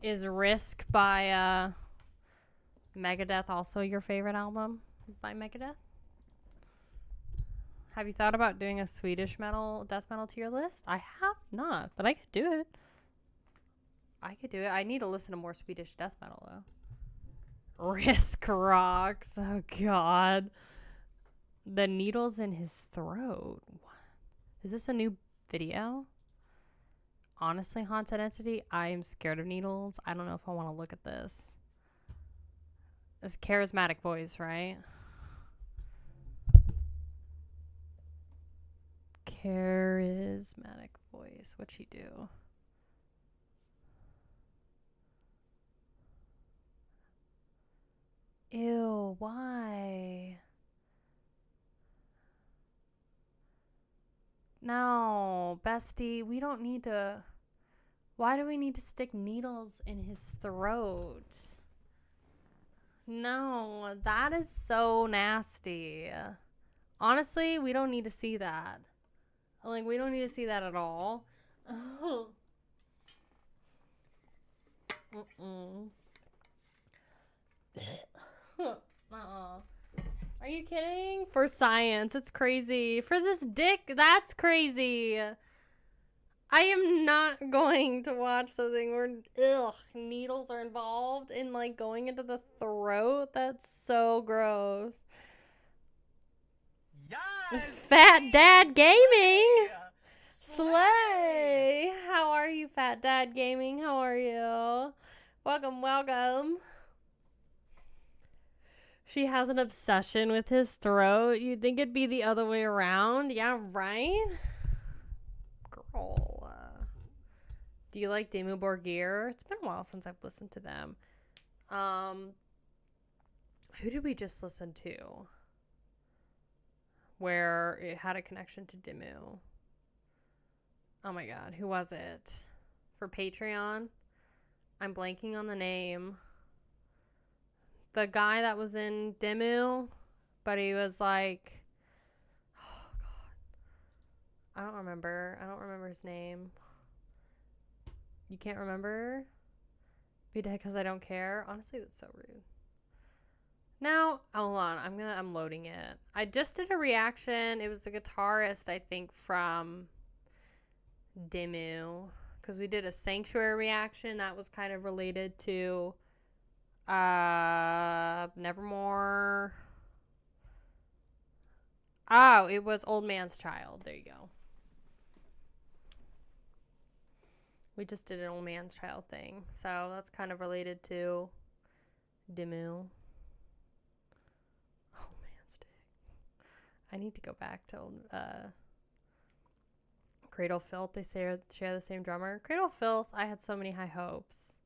Is Risk by Megadeth also your favorite album by Megadeth? Have you thought about doing a Swedish death metal tier list? I have not, but I could do it. I need to listen to more Swedish death metal, though. Risk rocks. Oh, God. The needles in his throat. Is this a new video? Honestly, Haunted Entity, I am scared of needles. I don't know if I want to look at this. It's charismatic voice, right? Charismatic voice. What'd she do? Ew, why? No, bestie, we don't need to. Why do we need to stick needles in his throat? No, that is so nasty. Honestly, we don't need to see that. Like, we don't need to see that at all. Oh. Uh-uh. Are you kidding? For science, it's crazy. For this dick, that's crazy. I am not going to watch something where needles are involved in like going into the throat. That's so gross. Yes, Fat Dad Gaming. Slay. How are you, Fat Dad Gaming? How are you? Welcome. She has an obsession with his throat. You'd think it'd be the other way around. Yeah, right? Girl. Do you like Dimmu Borgir? It's been a while since I've listened to them. Who did we just listen to? Where it had a connection to Dimmu. Oh my god, who was it? For Patreon? I'm blanking on the name. The guy that was in Dimmu, but he was like, oh god, I don't remember his name. You can't remember? Because I don't care. Honestly, that's so rude. Now, hold on, I'm loading it. I just did a reaction. It was the guitarist, I think, from Dimmu, because we did a Sanctuary reaction that was kind of related to Nevermore. Oh, it was Old Man's Child. There you go. We just did an Old Man's Child thing, so that's kind of related to Dimmu. Oh man's dick. I need to go back to Cradle Filth. They share the same drummer. Cradle Filth, I had so many high hopes.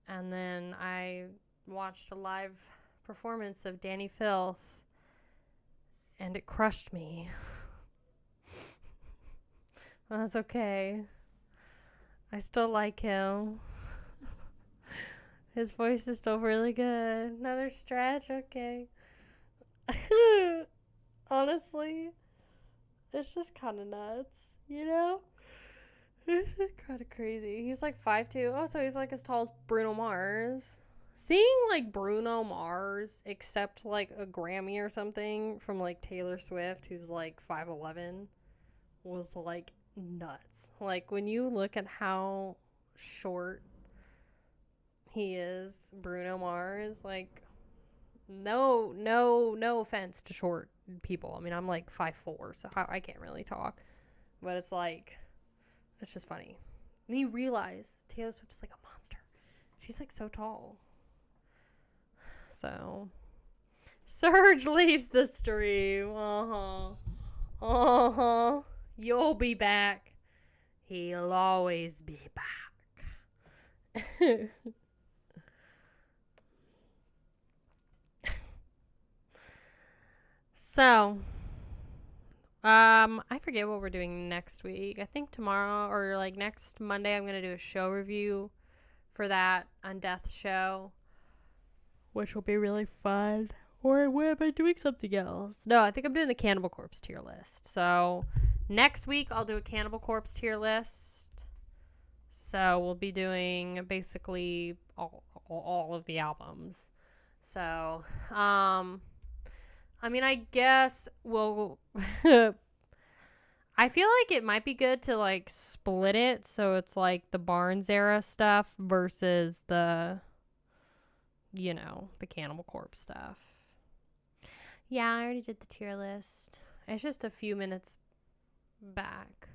And then I watched a live performance of Danny Filth, and it crushed me. That's okay. I still like him. His voice is still really good. Another stretch? Okay. Honestly, it's just kind of nuts, you know? It's just kind of crazy. He's like 5'2". Oh, so he's like as tall as Bruno Mars. Seeing like Bruno Mars accept like a Grammy or something from like Taylor Swift, who's like 5'11", was like nuts. Like when you look at how short he is, Bruno Mars, like no offense to short people. I mean, I'm like 5'4", so I can't really talk, but it's like, it's just funny. And you realize Taylor Swift is like a monster. She's like so tall. So Serge leaves the stream. You'll be back. He'll always be back. So, I forget what we're doing next week. I think tomorrow or like next Monday I'm going to do a show review for that Undeath show, which will be really fun. Or am I doing something else? No, I think I'm doing the Cannibal Corpse tier list. So next week I'll do a Cannibal Corpse tier list. So we'll be doing basically all of the albums. So, I mean, I guess we'll... I feel like it might be good to, like, split it. So it's, like, the Barnes era stuff versus the, you know, the Cannibal Corpse stuff. Yeah, I already did the tier list. It's just a few minutes back.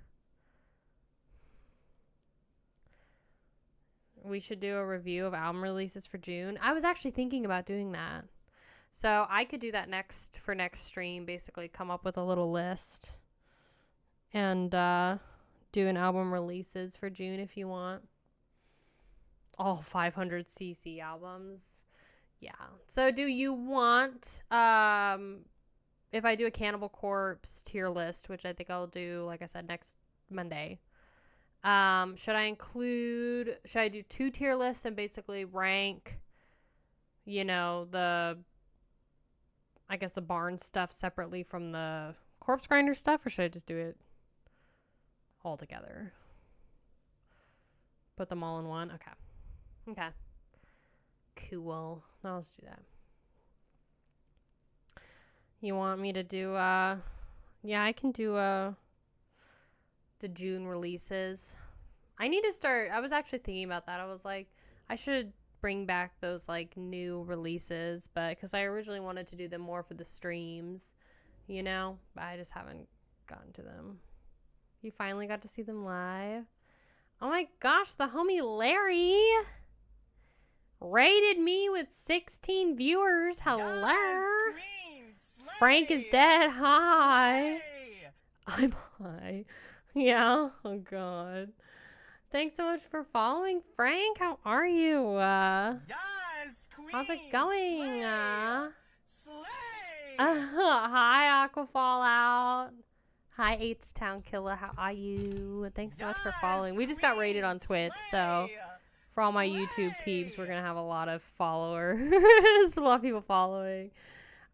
We should do a review of album releases for June. I was actually thinking about doing that. So I could do that next stream, basically come up with a little list and do an album releases for June if you want. All 500cc albums. Yeah. So do you want, if I do a Cannibal Corpse tier list, which I think I'll do, like I said, next Monday, should I do 2 tier lists and basically rank, the barn stuff separately from the Corpse Grinder stuff, or should I just do it all together? Put them all in one? Okay. Cool. Now let's do that. You want me to do, I can do, the June releases. I need to start, I was actually thinking about that. I was like, I should bring back those, like, new releases, but, because I originally wanted to do them more for the streams, but I just haven't gotten to them. You finally got to see them live? Oh my gosh, the homie Larry rated me with 16 viewers. Hello. Yes, Frank is dead. Hi. Slay. I'm high. Yeah. Oh god. Thanks so much for following, Frank. How are you? Yes, queen. How's it going? Slay. Hi, Aqua Fallout. Hi, H-Town Killer. How are you? Thanks so much for following. We just got rated on Twitch, so for all my YouTube peeps, we're going to have a lot of followers. A lot of people following.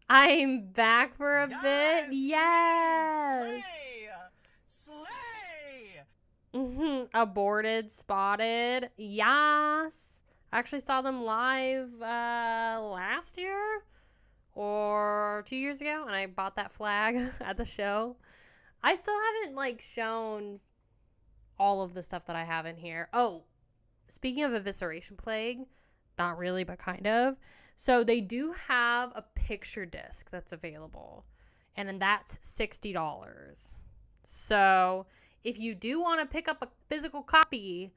I'm back for a bit. Yes. Slay. Aborted, Spotted. Yes. I actually saw them live last year or 2 years ago, and I bought that flag at the show. I still haven't, shown all of the stuff that I have in here. Oh, speaking of Evisceration Plague, not really, but kind of. So they do have a picture disc that's available, and then that's $60. So if you do want to pick up a physical copy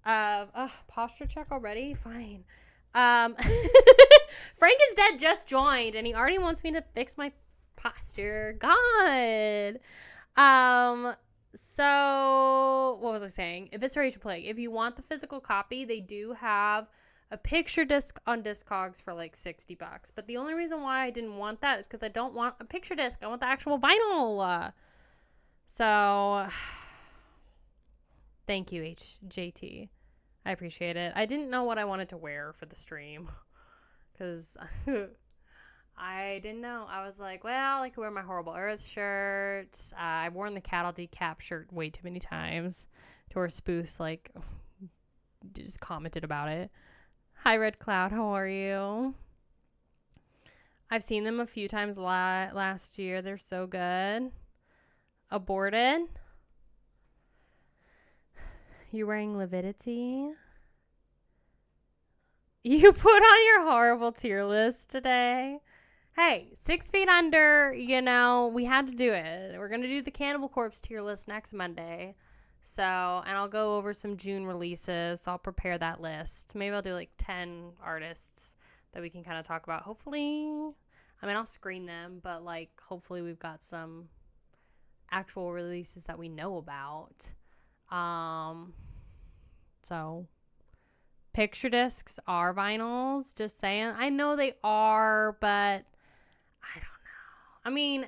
of... posture check already? Fine. Frank is Dead just joined, and he already wants me to fix my posture. God. So what was I saying? Evisceration Plague. If you want the physical copy, they do have a picture disc on Discogs for like $60. But the only reason why I didn't want that is because I don't want a picture disc. I want the actual vinyl. So thank you, JT. I appreciate it. I didn't know what I wanted to wear for the stream because I didn't know. I was like, well, I could wear my Horrible Earth shirt. I've worn the Cattle Decap shirt way too many times to where Spooth, just commented about it. Hi, Red Cloud. How are you? I've seen them a few times last year. They're so good. Aborted. You're wearing Lividity. You put on your horrible tier list today. Hey, 6 Feet Under, we had to do it. We're going to do the Cannibal Corpse tier list next Monday. So, and I'll go over some June releases. So I'll prepare that list. Maybe I'll do 10 artists that we can kind of talk about. Hopefully, I'll screen them, but hopefully we've got some actual releases that we know about. So picture discs are vinyls, just saying. I know they are, but I don't know.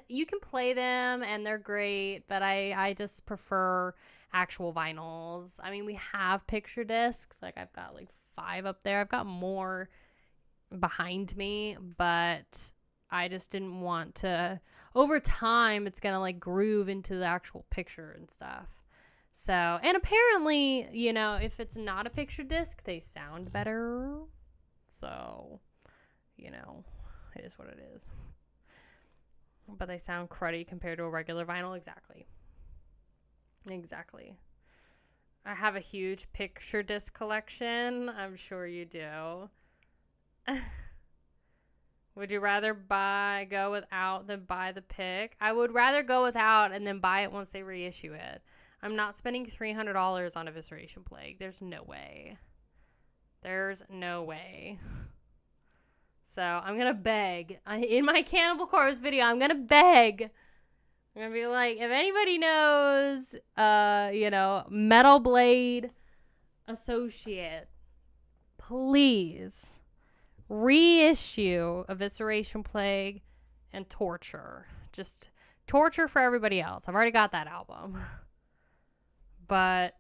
You can play them and they're great, but I just prefer actual vinyls. We have picture discs. I've got 5 up there. I've got more behind me, but I just didn't want to. Over time, it's going to groove into the actual picture and stuff. So, and apparently, if it's not a picture disc, they sound better. So, it is what it is. But they sound cruddy compared to a regular vinyl. Exactly. I have a huge picture disc collection. I'm sure you do. Would you rather go without than buy the pick? I would rather go without and then buy it once they reissue it. I'm not spending $300 on Evisceration Plague. There's no way. There's no way. So I'm going to beg. In my Cannibal Corpse video, I'm going to beg. I'm going to be like, if anybody knows, Metal Blade Associate, please reissue Evisceration Plague and Torture. Just Torture for everybody else. I've already got that album. But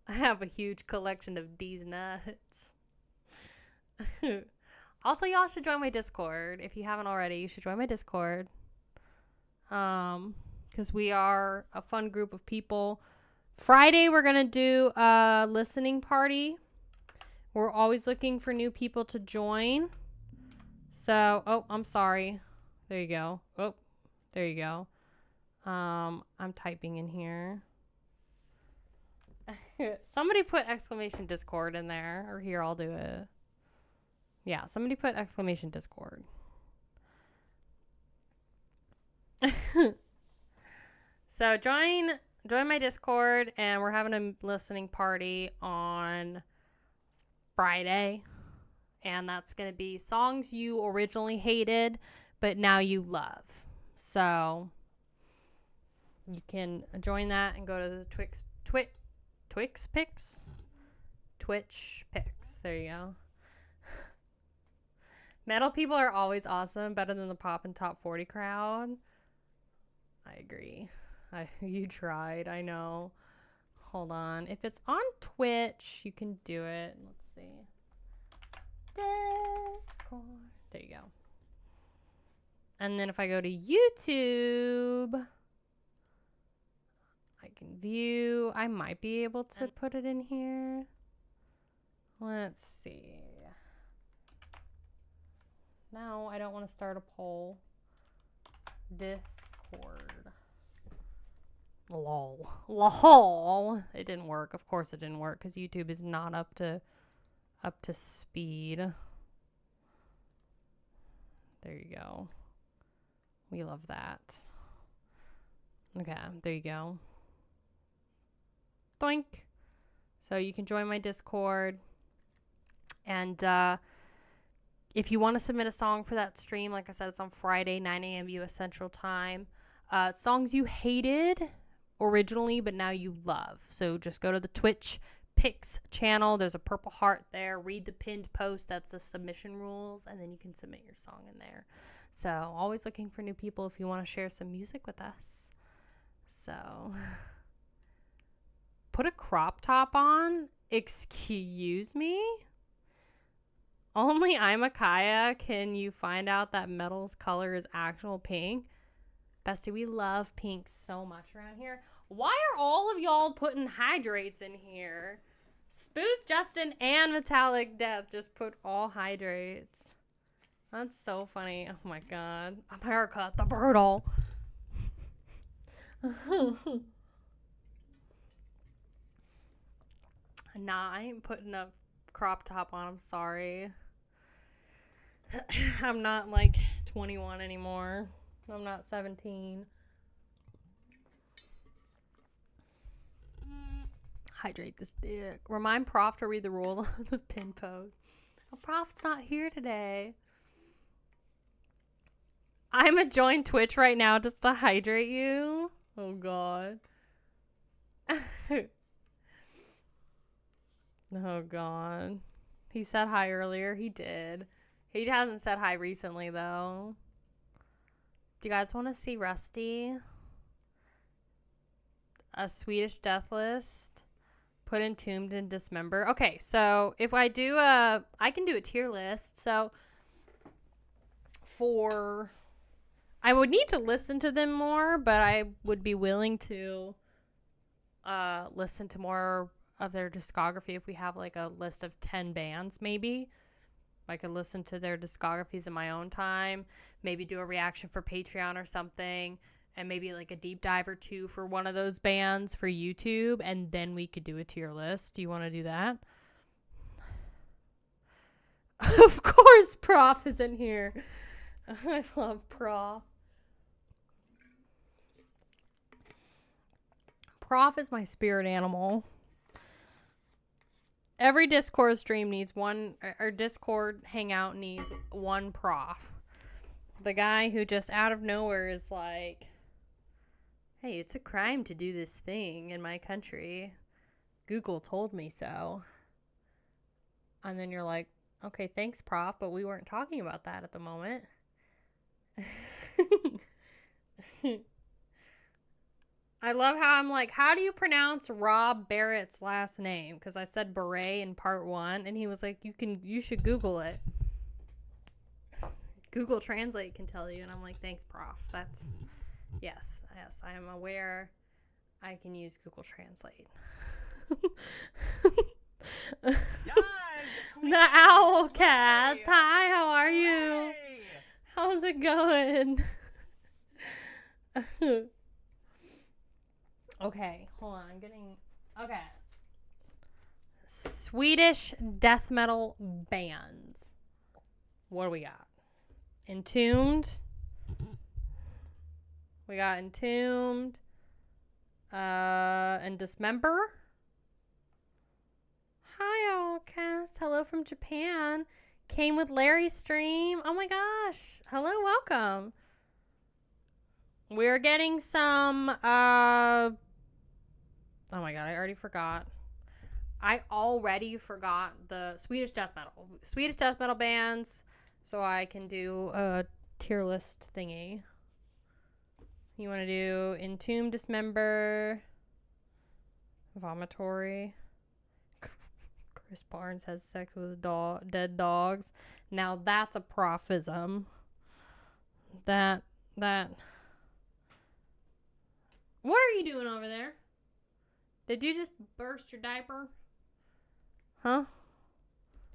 I have a huge collection of these nuts. Also, y'all should join my Discord. If you haven't already, you should join my Discord. Because we are a fun group of people. Friday, we're going to do a listening party. We're always looking for new people to join. So, I'm sorry. There you go. Oh, there you go. I'm typing in here. Somebody put exclamation Discord in there. Or here, I'll do it. Yeah, somebody put exclamation Discord. So join my Discord, and we're having a listening party on Friday. And that's going to be songs you originally hated, but now you love. So you can join that and go to the Twitch Picks. There you go. Metal people are always awesome, better than the pop and top 40 crowd. I agree. You tried, I know. Hold on. If it's on Twitch, you can do it. Let's see. Discord. There you go. And then if I go to YouTube, I can view. I might be able to put it in here. Let's see. No, I don't want to start a poll. Discord. Lol. It didn't work. Of course it didn't work because YouTube is not up to speed. There you go. We love that. Okay, there you go. Doink. So you can join my Discord. And if you want to submit a song for that stream, like I said, it's on Friday, 9 a.m. U.S. Central Time. Songs you hated originally, but now you love. So just go to the Twitch Picks channel. There's a purple heart there. Read the pinned post. That's the submission rules. And then you can submit your song in there. So always looking for new people if you want to share some music with us. So put a crop top on? Excuse me? Only I'm a Kaya can you find out that Metal's color is actual pink. Bestie, we love pink so much around here. Why are all of y'all putting hydrates in here? Spooth, Justin, and Metallic Death just put all hydrates. That's so funny. Oh my god. America, the brutal. Nah, I ain't putting a crop top on. I'm sorry. I'm not like 21 anymore. I'm not 17. Hydrate this dick. Remind Prof to read the rules on the pin post. Oh, Prof's not here today. I'm a join Twitch right now just to hydrate you. Oh god. Oh god. He said hi earlier. He did. He hasn't said hi recently though. Do you guys want to see Rusty? A Swedish death list. Put Entombed and Dismember. Okay, so if I do I can do a tier list. So I would need to listen to them more, but I would be willing to listen to more of their discography if we have like a list of 10 bands maybe. I could listen to their discographies in my own time, maybe do a reaction for Patreon or something, and maybe like a deep dive or two for one of those bands for YouTube, and then we could do a tier list. Do you want to do that? Of course Prof is in here. I love Prof. Prof is my spirit animal. Every Discord stream needs one, or Discord hangout needs one Prof. The guy who just out of nowhere is like, hey, it's a crime to do this thing in my country. Google told me so. And then you're like, okay, thanks, Prof, but we weren't talking about that at the moment. I love how I'm like, how do you pronounce Rob Barrett's last name? Because I said Beret in part 1, and he was like, you should Google it. Google Translate can tell you, and I'm like, thanks, Prof. That's, yes, I am aware I can use Google Translate. The Owlcast. Hi, how are you? How's it going? Okay, hold on. I'm getting... Okay. Swedish death metal bands. What do we got? Entombed. We got Entombed. And Dismember. Hi, Owlcast. Hello from Japan. Came with Larry's stream. Oh my gosh. Hello, welcome. We're getting some, oh my god, I already forgot. I already forgot the Swedish death metal bands, so I can do a tier list thingy. You want to do Entombed, Dismember, Vomitory. Chris Barnes has sex with dead dogs. Now that's a prophism. That. What are you doing over there? Did you just burst your diaper? Huh?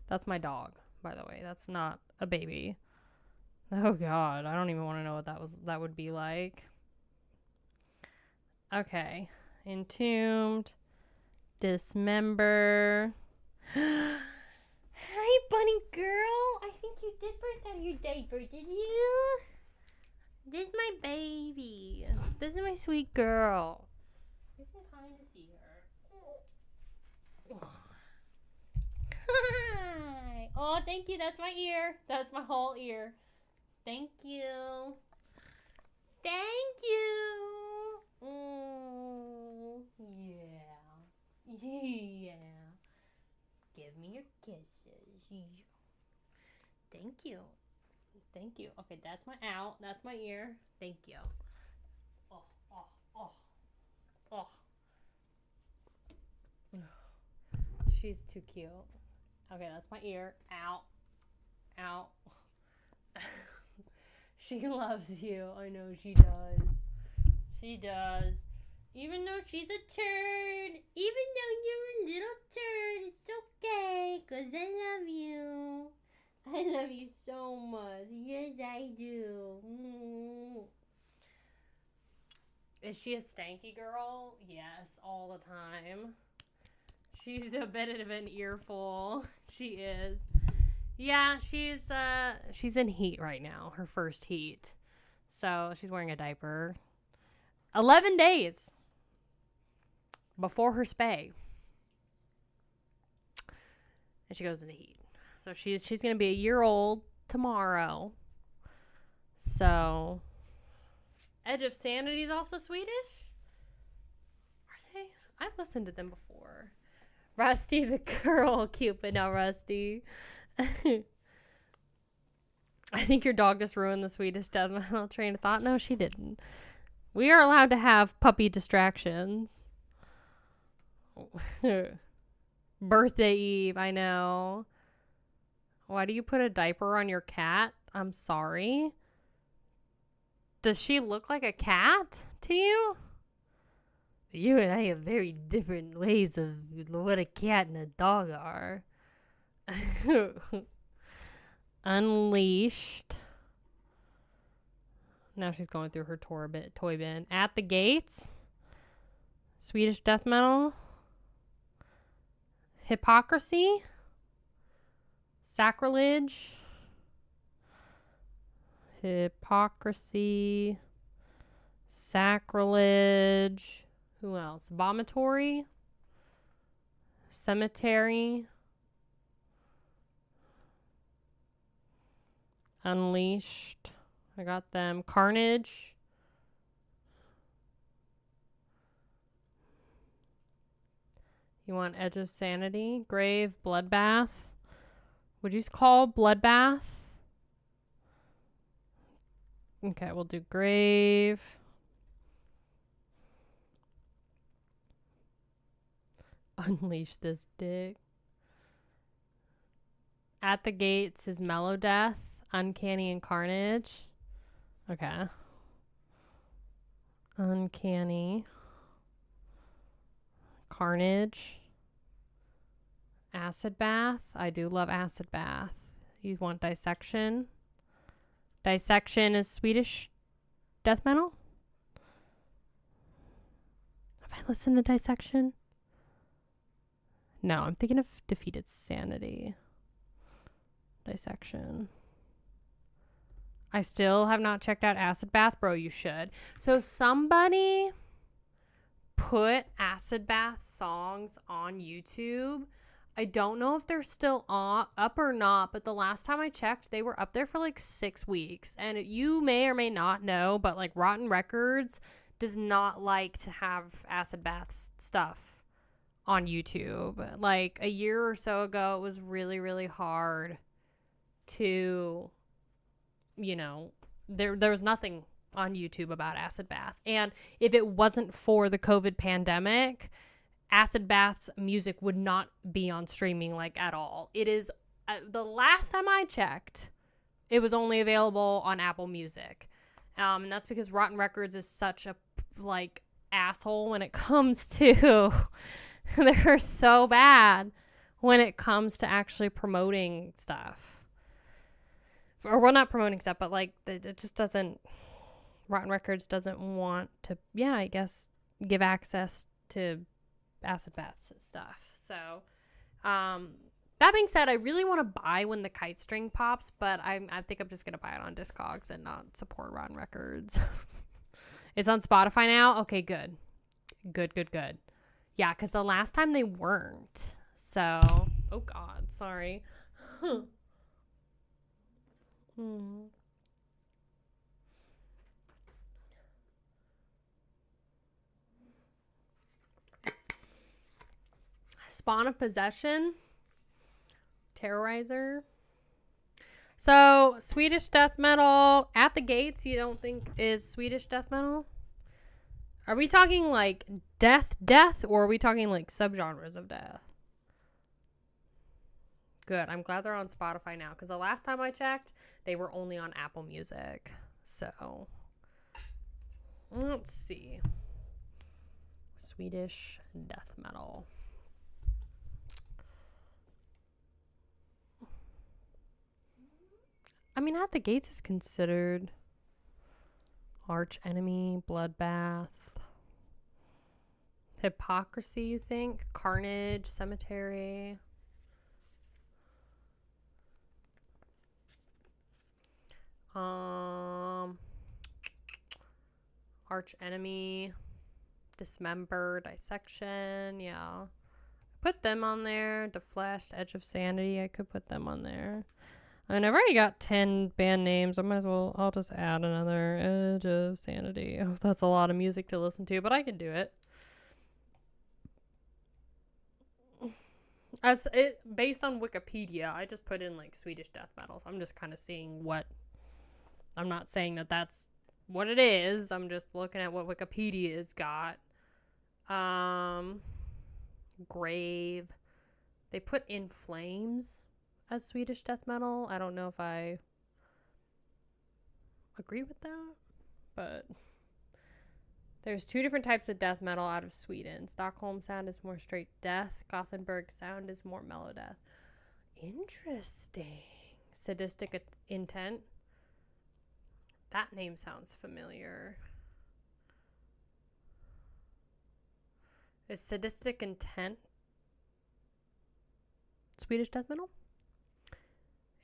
That's my dog, by the way. That's not a baby. Oh god, I don't even want to know what that would be like. Okay. Entombed. Dismember. Hi, bunny girl. I think you did burst out of your diaper, did you? This is my baby. This is my sweet girl. You can kind of see her. Hi. Oh, thank you. That's my ear. That's my whole ear. Thank you. Thank you. Oh, yeah. Yeah. Give me your kisses. Thank you. Thank you. Okay, that's my out. That's my ear. Thank you. Oh, oh, oh. Oh. She's too cute. Okay, that's my ear. Out. Out. She loves you. I know she does. She does. Even though she's a turd. Even though you're a little turd. It's okay. Because I love you. I love you so much. Yes, I do. Is she a stanky girl? Yes, all the time. She's a bit of an earful. She is. Yeah, she's in heat right now. Her first heat. So she's wearing a diaper. 11 days before her spay. And she goes into heat. So she's going to be a year old tomorrow. So Edge of Sanity is also Swedish? Are they? I've listened to them before. Rusty the girl. Cute, but not Rusty. I think your dog just ruined the Swedish death metal train of thought. No, she didn't. We are allowed to have puppy distractions. Birthday Eve, I know. Why do you put a diaper on your cat? I'm sorry. Does she look like a cat to you? You and I have very different ways of what a cat and a dog are. Unleashed. Now she's going through her toy bin. At the Gates. Swedish death metal. Hypocrisy. Sacrilege. Hypocrisy. Sacrilege. Who else? Vomitory. Cemetery. Unleashed. I got them. Carnage. You want Edge of Sanity? Grave. Bloodbath. Would you call Bloodbath? Okay, we'll do Grave. Unleash this dick. At the Gates is Mellow Death. Uncanny and Carnage. Okay. Uncanny. Carnage. Acid Bath. I do love Acid Bath. You want Dissection? Dissection is Swedish death metal? Have I listened to Dissection? No, I'm thinking of Defeated Sanity. Dissection. I still have not checked out Acid Bath. Bro, you should. So somebody put Acid Bath songs on YouTube. I don't know if they're still up or not, but the last time I checked, they were up there for like 6 weeks. And you may or may not know, but like Rotten Records does not like to have Acid Bath stuff on YouTube. Like a year or so ago, it was really, really hard to, you know, there was nothing on YouTube about Acid Bath. And if it wasn't for the COVID pandemic, Acid Bath's music would not be on streaming like at all. It is, the last time I checked, it was only available on Apple Music. And that's because Rotten Records is such a like asshole when it comes to they're so bad when it comes to actually promoting stuff. Or, well, not promoting stuff, but like it just doesn't, Rotten Records doesn't want to, yeah, I guess, give access to Acid Bath's stuff. So, that being said, I really want to buy When the Kite String Pops, but I think I'm just going to buy it on Discogs and not support Rotten Records. It's on Spotify now? Okay, good. Good. Yeah, because the last time they weren't. So, oh God, sorry. Spawn of Possession. Terrorizer. So, Swedish death metal. At the Gates, you don't think is Swedish death metal? Are we talking like death, or are we talking like subgenres of death? Good. I'm glad they're on Spotify now, because the last time I checked, they were only on Apple Music. So, let's see. Swedish death metal. I mean, At the Gates is considered. Arch Enemy, Bloodbath. Hypocrisy, you think? Carnage, Cemetery. Arch Enemy, Dismember, Dissection, yeah. Put them on there. Defleshed, Edge of Sanity, I could put them on there. And I've already got 10 band names. I might as well, I'll just add another Edge of Sanity. Oh, that's a lot of music to listen to, but I can do it. Based on Wikipedia, I just put in like Swedish death metal. So I'm just kind of seeing what, I'm not saying that that's what it is. I'm just looking at what Wikipedia's got. Grave. They put In Flames as Swedish death metal. I don't know if I agree with that, but there's 2 different types of death metal out of Sweden. Stockholm sound is more straight death. Gothenburg sound is more mellow death. Interesting. Sadistic Intent. That name sounds familiar. Is Sadistic Intent Swedish death metal?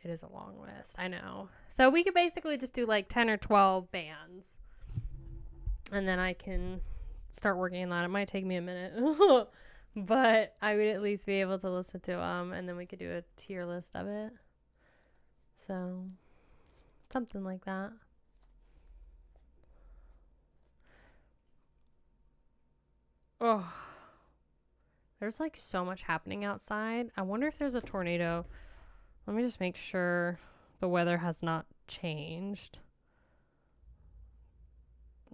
It is a long list. I know. So we could basically just do like 10 or 12 bands. And then I can start working on that. It might take me a minute. But I would at least be able to listen to them. And then we could do a tier list of it. So something like that. Oh. There's like so much happening outside. I wonder if there's a tornado. Let me just make sure the weather has not changed.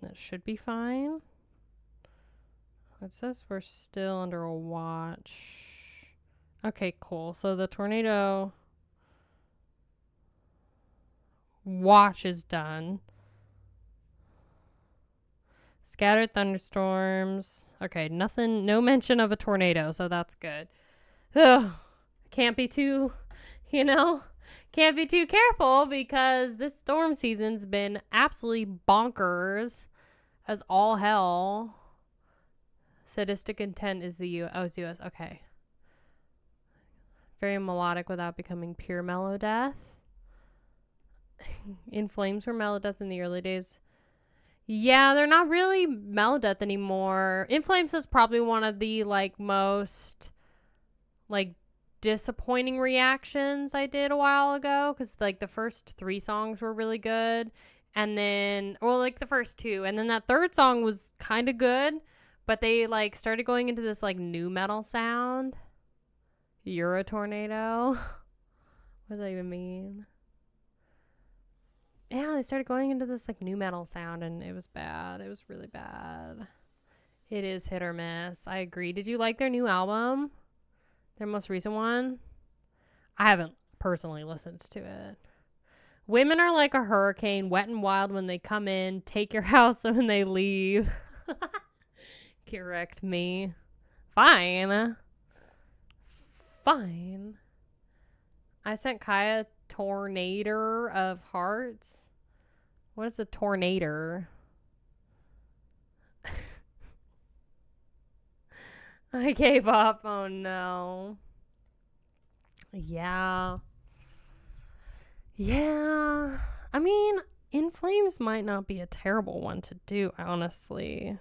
That should be fine. It says we're still under a watch. Okay, cool. So the tornado watch is done. Scattered thunderstorms. Okay, nothing, no mention of a tornado, so that's good. Ugh, can't be too, can't be too careful because this storm season's been absolutely bonkers as all hell. Sadistic intent is the U.S. Okay. Very melodic without becoming pure melodeath. In Flames were melodeath in the early days. Yeah, they're not really melodeath anymore. In Flames is probably one of the most disappointing reactions I did a while ago, because the first 3 songs were really good, and then the first 2, and then that third song was kind of good, but they started going into this new metal sound. You're a tornado. What does that even mean? Yeah, they started going into this new metal sound, and it was bad. It was really bad. It is hit or miss. I agree. Did you like their new album? Their most recent one? I haven't personally listened to it. Women are like a hurricane, wet and wild when they come in, take your house when they leave. Correct me. Fine. I sent Kaya Tornado of Hearts. What is a tornado? I gave up. Oh no. Yeah. I mean, In Flames might not be a terrible one to do, honestly.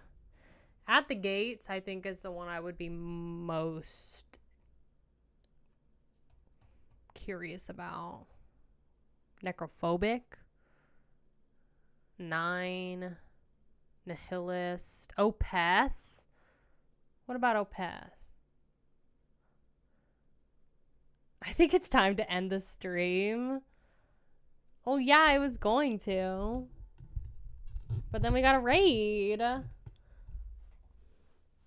At the Gates, I think, is the one I would be most curious about. Necrophobic. 9. Nihilist. Opeth. What about Opeth? I think it's time to end the stream. Oh yeah, I was going to. But then we got a raid.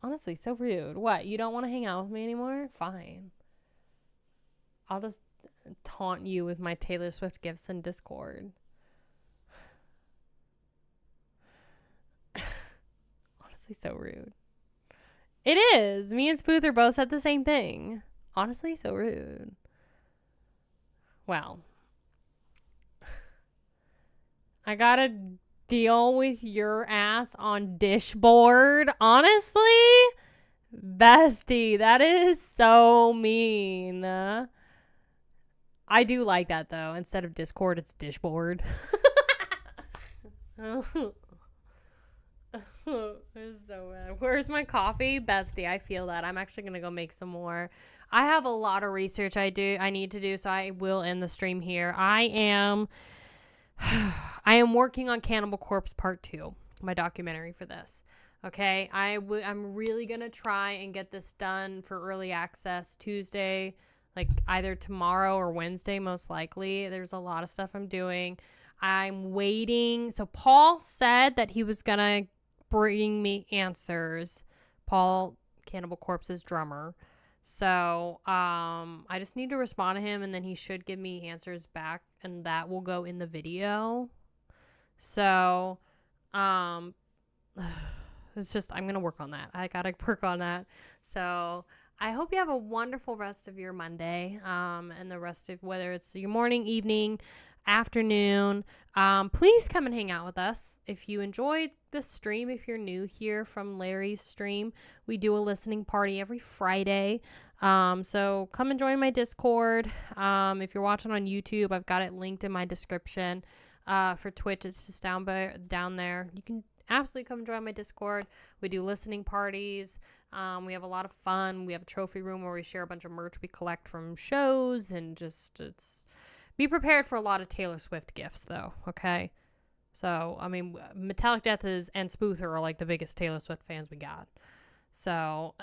Honestly, so rude. What, you don't want to hang out with me anymore? Fine. I'll just taunt you with my Taylor Swift gifts in Discord. Honestly, so rude. It is. Me and Spoother both said the same thing. Honestly, so rude. Well, I gotta deal with your ass on Dishboard. Honestly, bestie, that is so mean. I do like that though. Instead of Discord, it's Dishboard. It's so bad. Where's my coffee? Bestie, I feel that. I'm actually gonna go make some more. I have a lot of research I need to do, so I will end the stream here. I am working on Cannibal Corpse Part 2, my documentary for this. Okay, I'm really gonna try and get this done for early access Tuesday, either tomorrow or Wednesday, most likely. There's a lot of stuff I'm doing. I'm waiting. So Paul said that he was gonna bring me answers. Paul, Cannibal Corpse's drummer. So I just need to respond to him, and then he should give me answers back, and that will go in the video. So it's just, I'm gonna work on that. I gotta work on that. So I hope you have a wonderful rest of your Monday, and the rest of, whether it's your morning, evening, afternoon. Please come and hang out with us. If you enjoyed the stream, if you're new here from Larry's stream, we do a listening party every Friday. So come and join my Discord. If you're watching on YouTube, I've got it linked in my description. For Twitch, it's just down there. You can absolutely come and join my Discord. We do listening parties. We have a lot of fun. We have a trophy room where we share a bunch of merch we collect from shows, and just be prepared for a lot of Taylor Swift gifts, though. Okay. So, I mean, Metallic Death and Spoother are like the biggest Taylor Swift fans we got. So,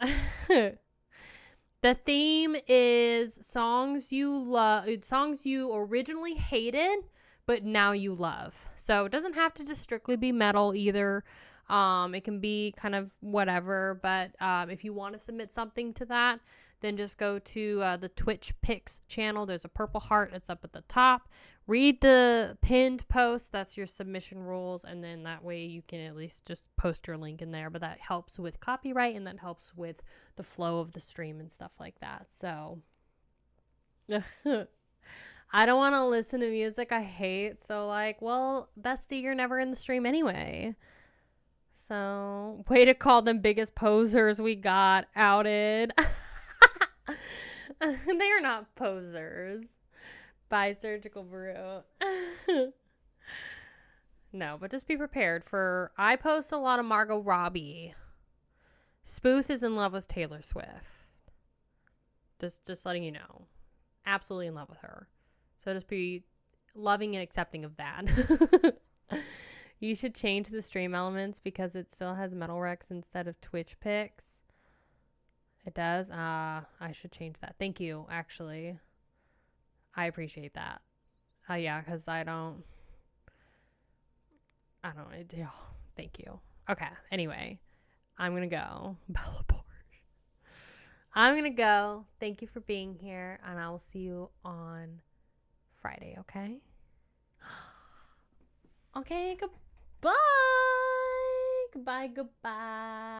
the theme is songs you originally hated, but now you love. So, it doesn't have to just strictly be metal either. It can be kind of whatever, but if you want to submit something to that, then just go to the Twitch Picks channel. There's a purple heart. It's up at the top. Read the pinned post. That's your submission rules, and then that way you can at least just post your link in there. But that helps with copyright, and that helps with the flow of the stream and stuff like that. So I don't want to listen to music I hate. So like, well, bestie, you're never in the stream anyway. So way to call them biggest posers we got outed. They are not posers. By Surgical Brew. No, but just be prepared for... I post a lot of Margot Robbie. Spooth is in love with Taylor Swift. Just letting you know. Absolutely in love with her. So just be loving and accepting of that. You should change the stream elements because it still has Metal Rex instead of Twitch Picks. It does? I should change that. Thank you, actually. I appreciate that. Yeah, because I don't. Thank you. Okay, anyway. I'm going to go. Bella Porsche. I'm going to go. Thank you for being here, and I will see you on Friday, okay? Okay, goodbye. Goodbye.